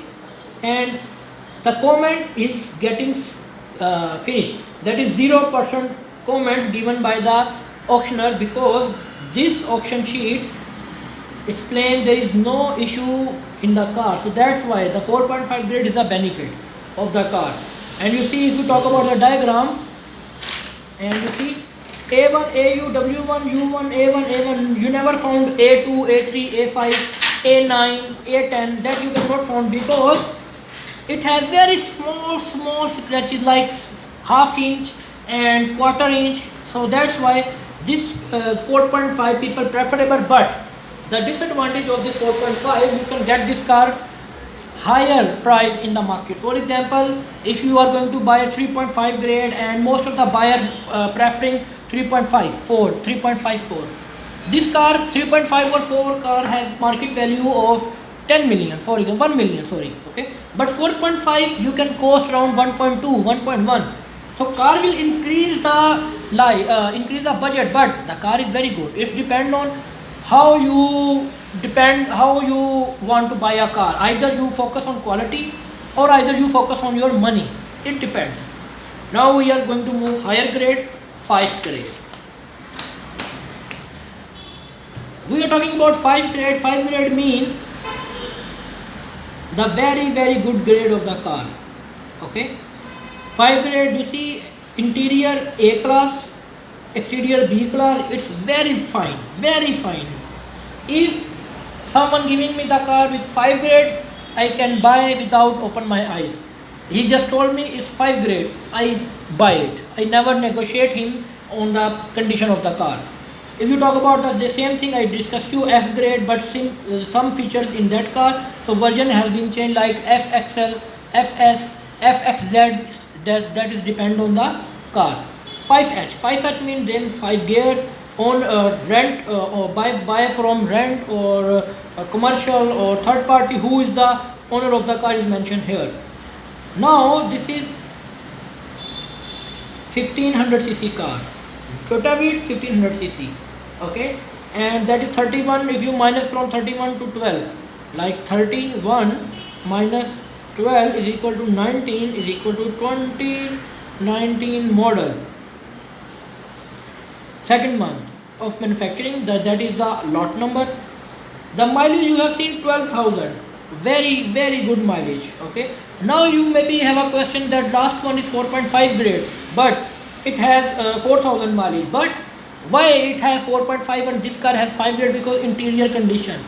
Speaker 1: and the comment is getting finished. That is 0% comment given by the auctioneer, because this auction sheet explains there is no issue in the car. So that's why the 4.5 grade is a benefit of the car. And you see, if you talk about the diagram, and you see A1, AU, W1, U1, A1, A1, you never found A2, A3, A5, A9, A10, that you cannot found because it has very small scratches like half inch and quarter inch. So that's why this 4.5 people preferable. But the disadvantage of this 4.5, you can get this car higher price in the market. For example, if you are going to buy a 3.5 grade and most of the buyer preferring 3.54, this car 3.5 or 4 car has market value of 10 million, for example 1 million, sorry, okay, but 4.5 you can cost around 1.2, 1.1. So car will increase the budget, but the car is very good. It depends on how you want to buy a car. Either you focus on quality or either you focus on your money. It depends. Now we are going to move higher grade, 5 grade. We are talking about 5 grade. 5 grade mean the very good grade of the car. Okay, 5 grade, you see interior A class, exterior B class. It's very fine, very fine. If someone giving me the car with 5 grade, I can buy without open my eyes. He just told me it's 5 grade, I buy it. I never negotiate him on the condition of the car. If you talk about the same thing I discussed you, F grade, but some features in that car, so version has been changed like FXL, FS, FXZ, that is depend on the car. 5H means then 5 gears, on rent or buy from rent or commercial or third party, who is the owner of the car is mentioned here. Now this is 1500 cc car, Toyota Vitz 1500 cc, okay, and that is 31. If you minus from 31 to 12, like 31 minus 12 is equal to 19 is equal to 2019 model, second month of manufacturing. That is the lot number. The mileage you have seen 12,000, very good mileage. Okay, now you maybe have a question that last one is 4.5 grade, but it has 4,000 mileage. But why it has 4.5 and this car has 5 grade? Because interior condition.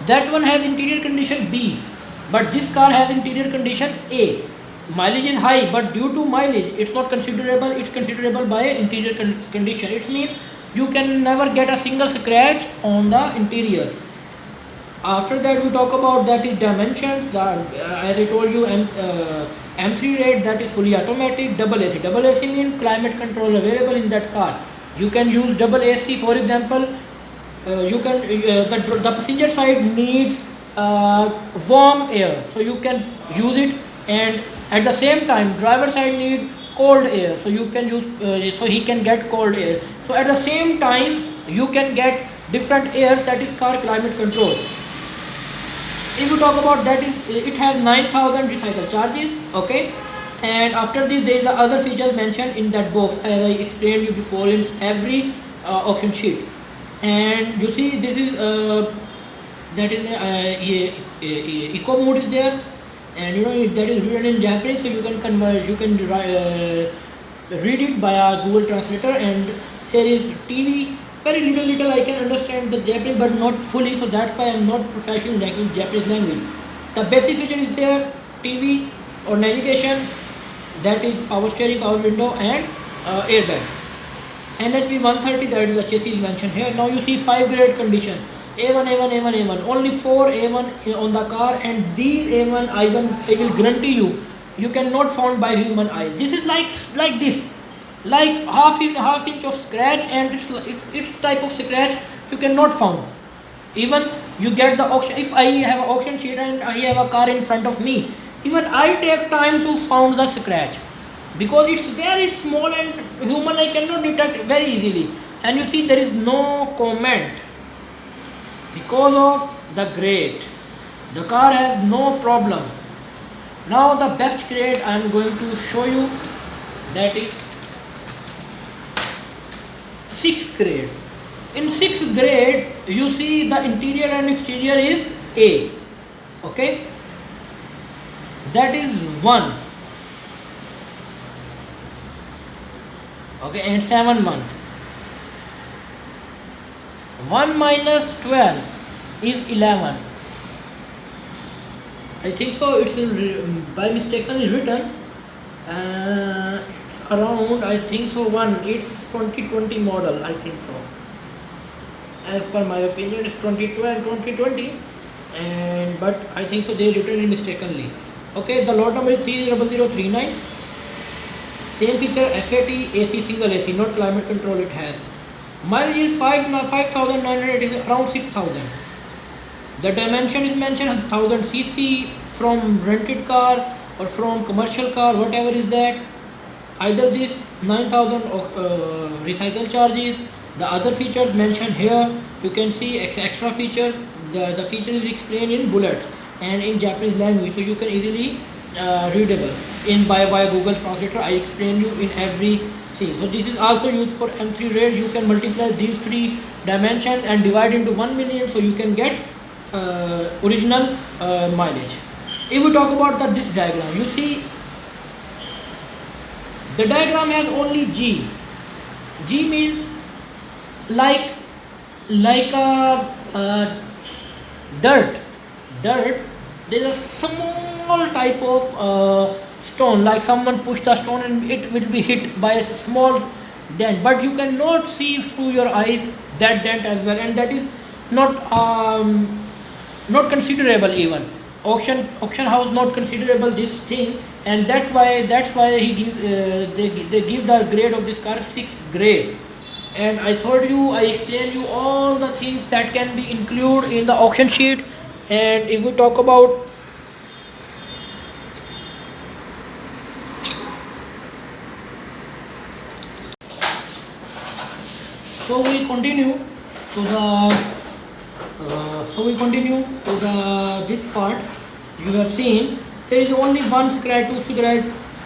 Speaker 1: That one has interior condition B, but this car has interior condition A. Mileage is high, but due to mileage it's not considerable. It's considerable by interior condition. It means you can never get a single scratch on the interior. After that we talk about that is dimensions. As I told you, M3 rate, that is fully automatic. Double AC. Double AC means climate control available in that car. You can use double AC. For example, you can the passenger side needs warm air, so you can use it, and at the same time driver side need cold air, so you can use so he can get cold air. So at the same time you can get different air, that is car climate control. If you talk about that, it has 9,000 recycle charges. Okay, And after this there is the other features mentioned in that box, as I explained you before in every auction sheet. And you see this is that is eco mode is there, and you know that is written in Japanese, so you can convert, you can read it by a Google Translator. And there is TV, very little I can understand the Japanese but not fully, so that's why I am not professional in Japanese language. The basic feature is there: TV or navigation, that is power steering, power window, and airbag. NHB 130, that is the chassis is mentioned here. Now you see 5 grade condition: A1, A1, A1, A1. Only 4 A1 on the car, and these A1 I will guarantee you, you cannot found by human eyes. This is like this, like half inch of scratch, and it's type of scratch you cannot found. Even you get the auction, if I have an auction sheet and I have a car in front of me, even I take time to found the scratch, because it's very small and human eye cannot detect very easily. And you see there is no comment because of the grade. The car has no problem. Now the best grade I am going to show you, that is 6th grade. In 6th grade you see the interior and exterior is A, okay, that is 1, okay, and 7 month. 1 minus 12 is 11. I think so, it's by mistakenly written. It's around, I think so, 1, it's 2020 model, I think so. As per my opinion, it's 22 and 2020, and but I think so they written it mistakenly. Okay, the lot number is 30039. Same feature, FAT, AC, single AC, not climate control it has. Mileage is 5,900, it is around 6,000. The dimension is mentioned as 1000 cc, from rented car or from commercial car, whatever is that. Either this 9,000 recycle charges. The other features mentioned here, you can see extra features. The feature is explained in bullets and in Japanese language, so you can easily readable. In by Google Translator, I explain you in every scene. So this is also used for M3 rate. You can multiply these 3 dimensions and divide into 1 million, so you can get original mileage. If we talk about this diagram, you see the diagram has only G. G means like a dirt. There is a small type of stone, like someone pushed the stone and it will be hit by a small dent, but you cannot see through your eyes that dent as well, and that is not considerable. Even auction house not considerable this thing, and that's why he give they give the grade of this car 6th grade. And I told you, I explained you all the things that can be included in the auction sheet. And if we talk about so we continue to the this part. You have seen there is only 1 scratch, 2 scratch,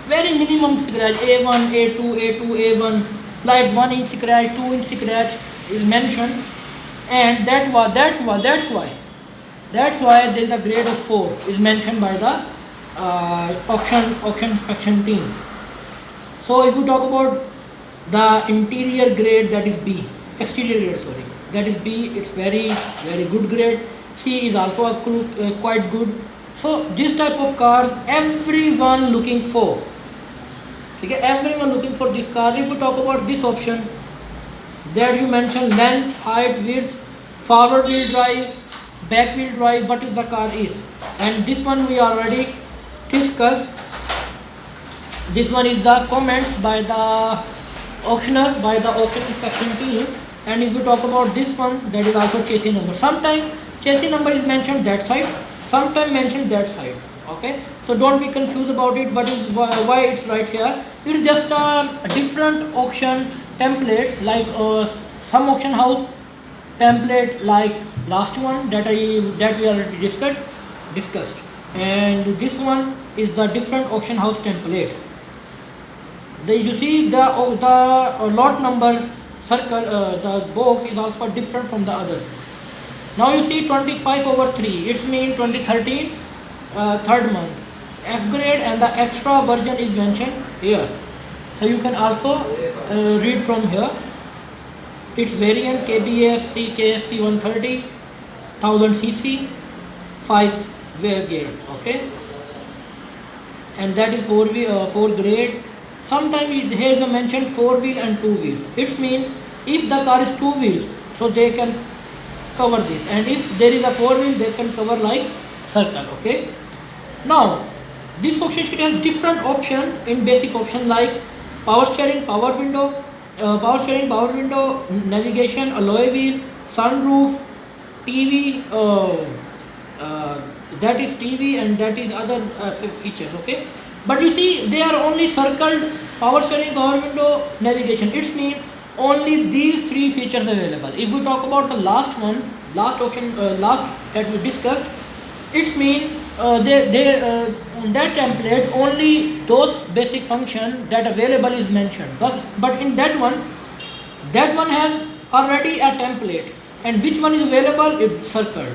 Speaker 1: very minimum scratch, A1, A2, A1, like 1 inch scratch, 2 inch scratch is mentioned, and that's why there is a grade of 4 is mentioned by the auction inspection team. So if we talk about the interior grade, that is B, exterior grade, sorry, that is B, it's very good grade. C is also quite good. So this type of cars everyone looking for. Okay, everyone looking for this car. If we talk about this option, that you mentioned length, height, width, forward wheel drive, back wheel drive, what is the car is, and this one we already discussed. This one is the comments by the auctioneer, by the auction inspection team. And if we talk about this one, that is also chassis number. Sometimes chassis number is mentioned that side, sometimes mentioned that side. Okay, so don't be confused about it. Why it's right here? It's just a different auction template, like some auction house template like last one that we already discussed. and this one is the different auction house template. Then you see the lot number circle, the box is also different from the others. Now you see 25/3, it means 2013 third month. F grade and the extra version is mentioned here. So you can also read from here. Its variant KBS CKSP 130 1000 cc 5 gear, okay, and that is 4 grade. Sometimes here is mentioned 4-wheel and 2-wheel. It means if the car is 2-wheel, so they can cover this, and if there is a 4-wheel, they can cover like circle, okay. Now this auction sheet has different option in basic option like power steering, power window, navigation, alloy wheel, sunroof, TV, that is TV and that is other features, okay. But you see they are only circled: power steering, power window, navigation. It means only these 3 features available. If we talk about the last one, last option, last that we discussed, it means on that template only those basic function that available is mentioned. But in that one has already a template, and which one is available it's circled.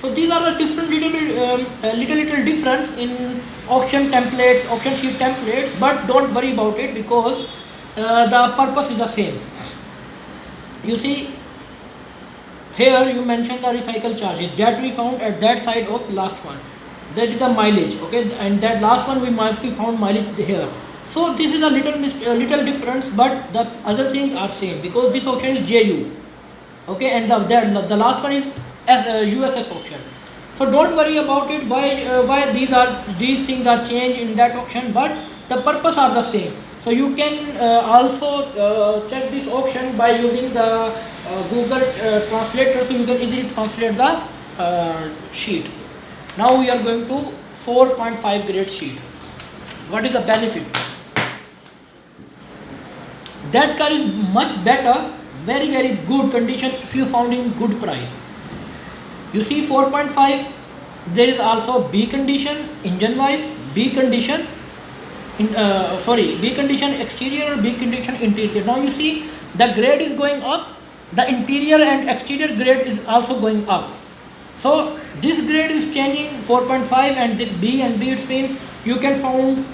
Speaker 1: So these are the different little difference in auction templates, auction sheet templates. But don't worry about it because the purpose is the same. You see here you mentioned the recycle charges that we found at that side of last one. That is the mileage, okay, and that last one we found mileage here. So this is a little difference, but the other things are same because this auction is JU, okay, and the last one is USS auction. So don't worry about it why these things are changed in that auction, but the purpose are the same. So you can also check this auction by using the Google translator, so you can easily translate the sheet. Now we are going to 4.5 grade sheet. What is the benefit? That car is much better, very good condition if you found in good price. You see 4.5, there is also B condition, engine wise, B condition, B condition exterior, B condition interior. Now you see the grade is going up, the interior and exterior grade is also going up. So this grade is changing 4.5 and this B and B, it means you can find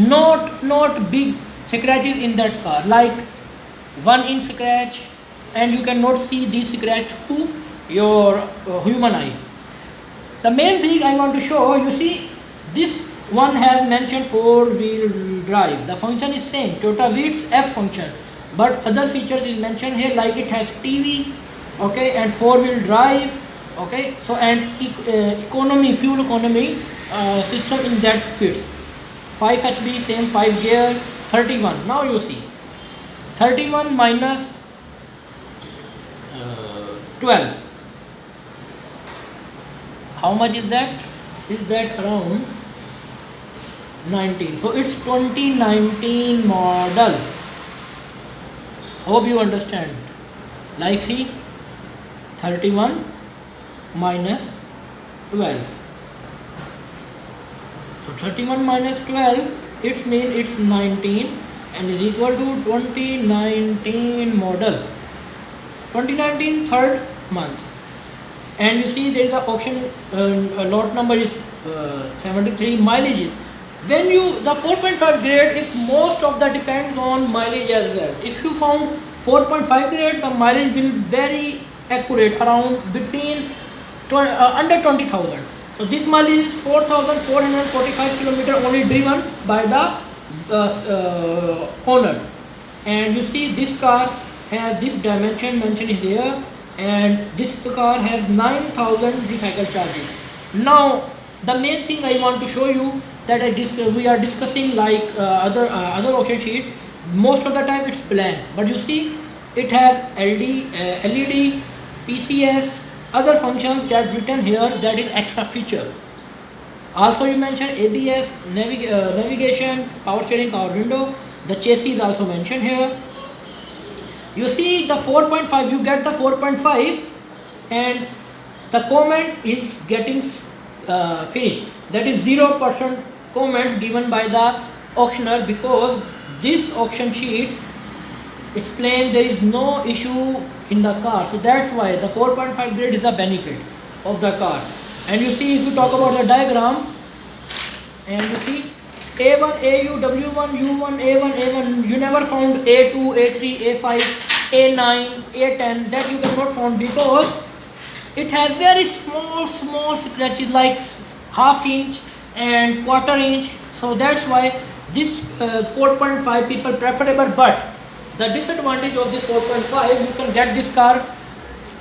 Speaker 1: not big scratches in that car, like 1-inch scratch, and you cannot see this scratch to your human eye. The main thing I want to show, you see this one has mentioned 4-wheel drive. The function is same, Toyota Vitz F function, but other features is mentioned here like it has TV, okay, and 4-wheel drive, okay. So and fuel economy system in that fits. 5 HP, same 5 gear, 31. Now you see 31 minus 12. How much is that? Is that around 19? So it's 2019 model. Hope you understand. Like see 31 minus 12. So 31 minus 12, it means it's 19 and is equal to 2019 model. 2019 third month. And you see there is a auction lot number is 73, mileage. When the 4.5 grade is most of the depends on mileage as well. If you found 4.5 grade, the mileage will be very accurate, around between under 20,000. So this mileage is 4,445 kilometer only driven by the owner. And you see this car has this dimension mentioned here, and this car has 9,000 recycle charges. Now the main thing I want to show you that we are discussing like other auction sheet. Most of the time it's blank, but you see it has LED, PCS, other functions that written here, that is extra feature. Also you mentioned ABS, navigation, power steering, power window. The chassis is also mentioned here. You see the 4.5, you get the 4.5 and the comment is getting finished. That is 0% comments given by the auctioneer, because this auction sheet explains there is no issue in the car. So that's why the 4.5 grade is a benefit of the car. And you see, if you talk about the diagram, and you see A1, AU, W1, U1, A1, A1, you never found A2, A3, A5, A9, A10, that you cannot found, because it has very small scratches like half inch and quarter inch. So that's why this 4.5 people preferable. But the disadvantage of this 4.5, you can get this car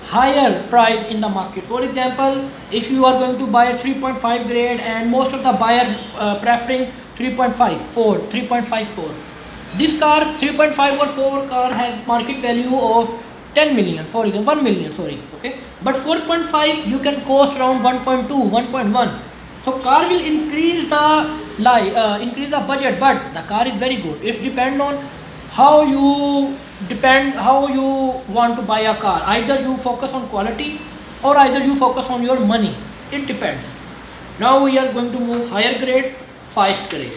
Speaker 1: higher price in the market. For example, if you are going to buy a 3.5 grade, and most of the buyer preferring 3.54, this car 3.5 or 4 car has market value of 10 million, for example 1 million, sorry, okay, but 4.5 you can cost around 1.2, 1.1. So car will increase the budget, but the car is very good. It depends on how you want to buy a car. Either you focus on quality, or either you focus on your money. It depends. Now we are going to move higher grade, 5 grade.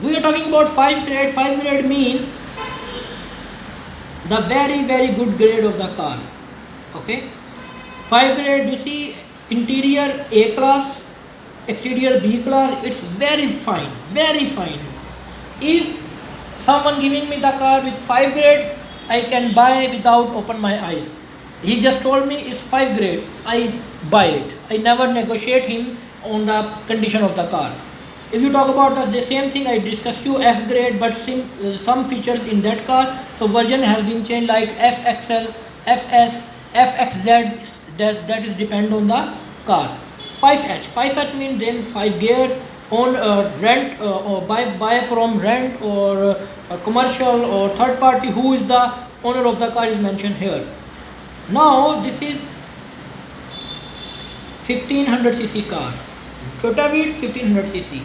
Speaker 1: We are talking about 5 grade. 5 grade mean the very good grade of the car. Okay, 5 grade, you see, interior A class, exterior B class. It's very fine, very fine. If someone giving me the car with 5 grade, I can buy without open my eyes. He just told me it's 5 grade, I buy it. I never negotiate him on the condition of the car. If you talk about the same thing I discussed you, F grade, but some features in that car, so version has been changed, like FXL, FS, FXZ, that is depend on the car. 5H means then 5 gears, on rent, or buy from rent, or commercial or third party, who is the owner of the car is mentioned here. Now this is 1500cc car, Toyota Beat 1500cc,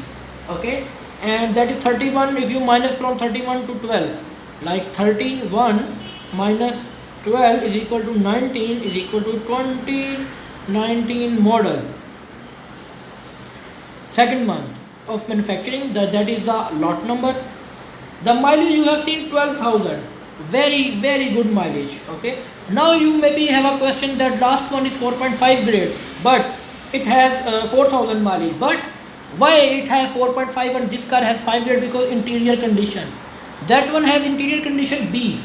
Speaker 1: okay, and that is 31. If you minus from 31 to 12, like 31 minus 12 is equal to 19, is equal to 2019 model, second month of manufacturing, that is the lot number. The mileage you have seen 12,000, very good mileage. Okay, now you maybe have a question that last one is 4.5 grade, but it has 4,000 mileage. But why it has 4.5 and this car has 5 grade? Because interior condition, that one has interior condition B,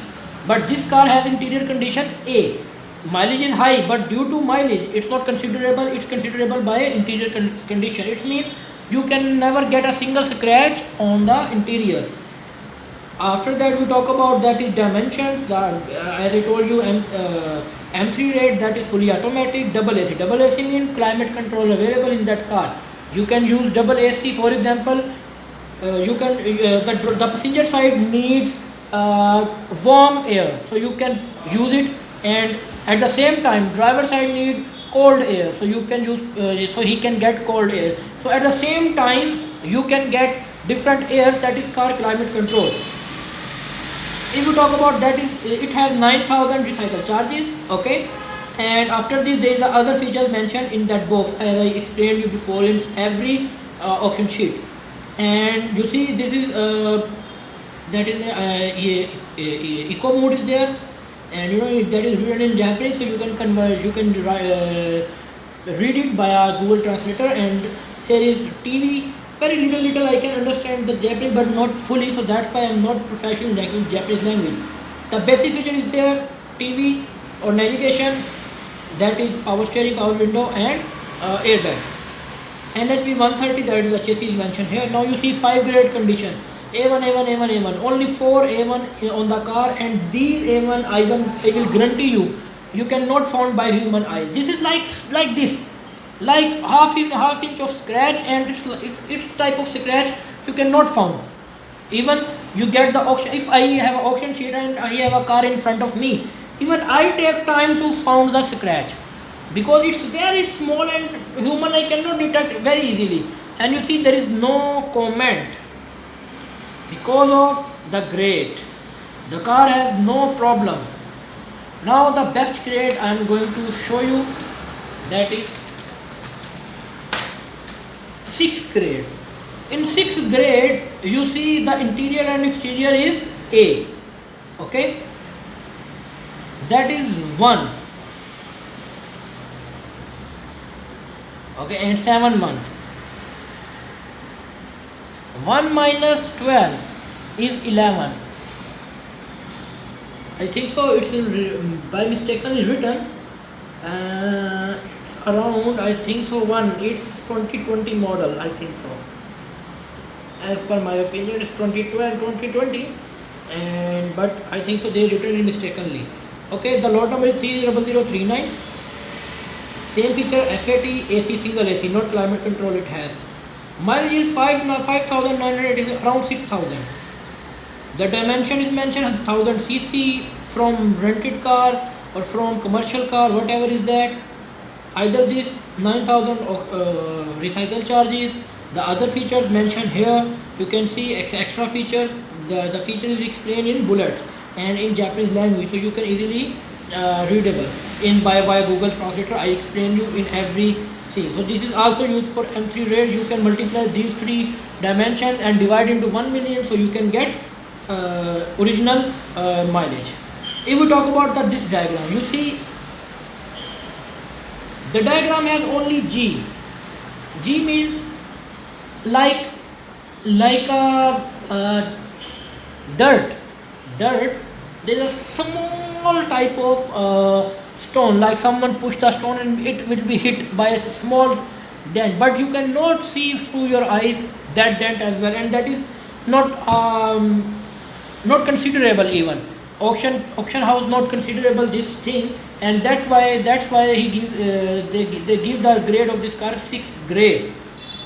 Speaker 1: but this car has interior condition A. Mileage is high, but due to mileage it's not considerable. It's considerable by interior condition. It means you can never get a single scratch on the interior. After that we talk about that is dimensions. As I told you, M3 rate, that is fully automatic. Double AC means climate control available in that car. You can use double AC. For example, you can the passenger side needs warm air, so you can use it, and at the same time driver side need cold air, so you can use so he can get cold air. So at the same time you can get different air, that is car climate control. If you talk about that, it has 9,000 recycle charges. Okay, and after this there is the other features mentioned in that box, as I explained you before in every auction sheet. And you see this is that is eco mode is there, and you know that is written in Japanese, so you can convert, you can read it by a Google Translator. And there is TV, very little I can understand the Japanese, but not fully, so that's why I am not professional in Japanese language. The basic feature is there: TV or navigation, that is power steering, power window, and airbag. NHP 130, that is the chassis is mentioned here. Now you see 5 grade condition, A1, only 4 A1 on the car, and these A1 I will guarantee you cannot found by human eyes. This is like this, like half inch of scratch, and it's type of scratch you cannot found. Even you get the auction, if I have an auction sheet and I have a car in front of me, even I take time to found the scratch, because it's very small and human I cannot detect very easily. And you see there is no comment because of the grade. The car has no problem. Now the best grade I am going to show you. that is 6th grade. In 6th grade, you see the interior and exterior is A. Okay, that is 1. Okay, and 7 months. 1 minus 12 is 11. I think so. It's by mistakenly written. It's around, I think so, 1. It's 2020 model. I think so. As per my opinion, it's 2012 2020, and but I think so they written it mistakenly. Okay, the lot number is 30039. Same feature, FAT, AC, single AC, not climate control it has. Mileage is 5,900, it is around 6,000. The dimension is mentioned as 1000 cc from rented car or from commercial car, whatever is that. Either this 9,000 recycle charges. The other features mentioned here, you can see extra features. The feature is explained in bullets and in Japanese language, so you can easily readable in by Google Translator. I explain you in every scene. So this is also used for M3 rate. You can multiply these 3 dimensions and divide into 1 million, so you can get original mileage. If we talk about this diagram, you see the diagram has only G. G means like a dirt. There is a small type of stone, like someone pushed the stone and it will be hit by a small dent, but you cannot see through your eyes that dent as well, and that is not considerable. Even auction house not considerable this thing, and that's why he give they give the grade of this car 6th grade.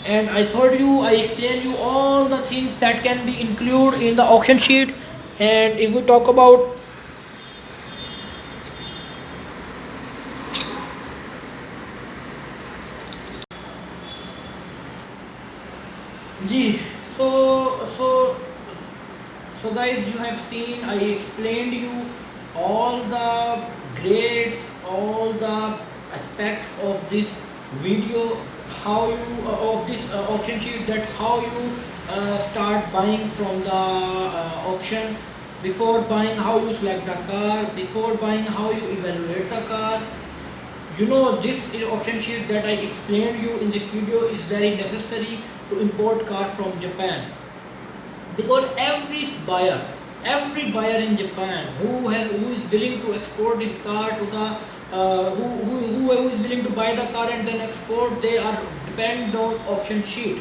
Speaker 1: And I told you, I explained you all the things that can be included in the auction sheet. And if we talk about so guys, you have seen, I explained you all the grades, all the aspects of this video, how you of this auction sheet, that how you start buying from the auction. Before buying, how you select the car. Before buying, how you evaluate the car. You know, this auction sheet that I explained you in this video is very necessary to import car from Japan, because every buyer in Japan who is willing to export this car to the who is willing to buy the car and then export, they are depend on auction sheet.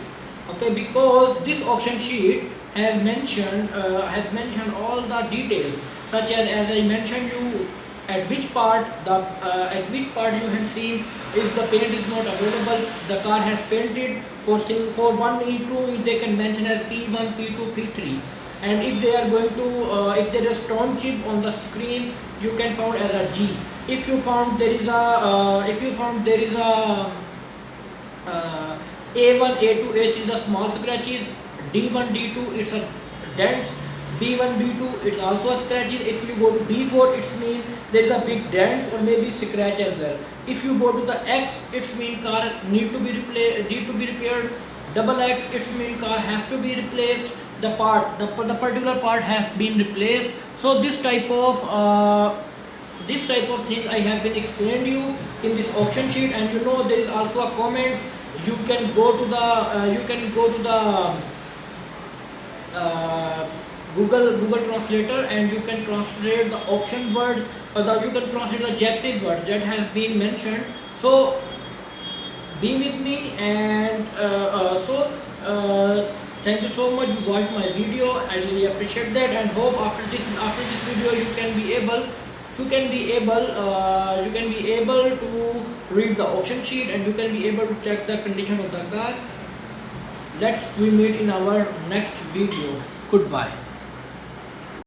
Speaker 1: Okay, because this auction sheet has mentioned all the details, such as I mentioned you at which part you have seen if the paint is not available, the car has painted for 1 E2, they can mention as P1, P2, P3. And if they are going to if there is stone chip on the screen, you can found as a G. If you found there is a A1, A2, A3 is the small scratches, D1, D2 it's a dents, B1, B2 it's also a scratches. If you go to B4, it's mean there is a big dents or maybe scratch as well. If you go to the X, it's mean car need to be repaired. Double X, it's mean car has to be replaced. The particular part has been replaced. So this type of thing I have been explained you in this auction sheet. And you know, there is also a comment. You can go to the Google Translator, and you can translate the auction word, or you can translate the Japanese word that has been mentioned. So be with me, and thank you so much. You watched my video. I really appreciate that, and hope after this video you can be able to read the auction sheet, and you can be able to check the condition of the car. Let's we meet in our next video. Goodbye.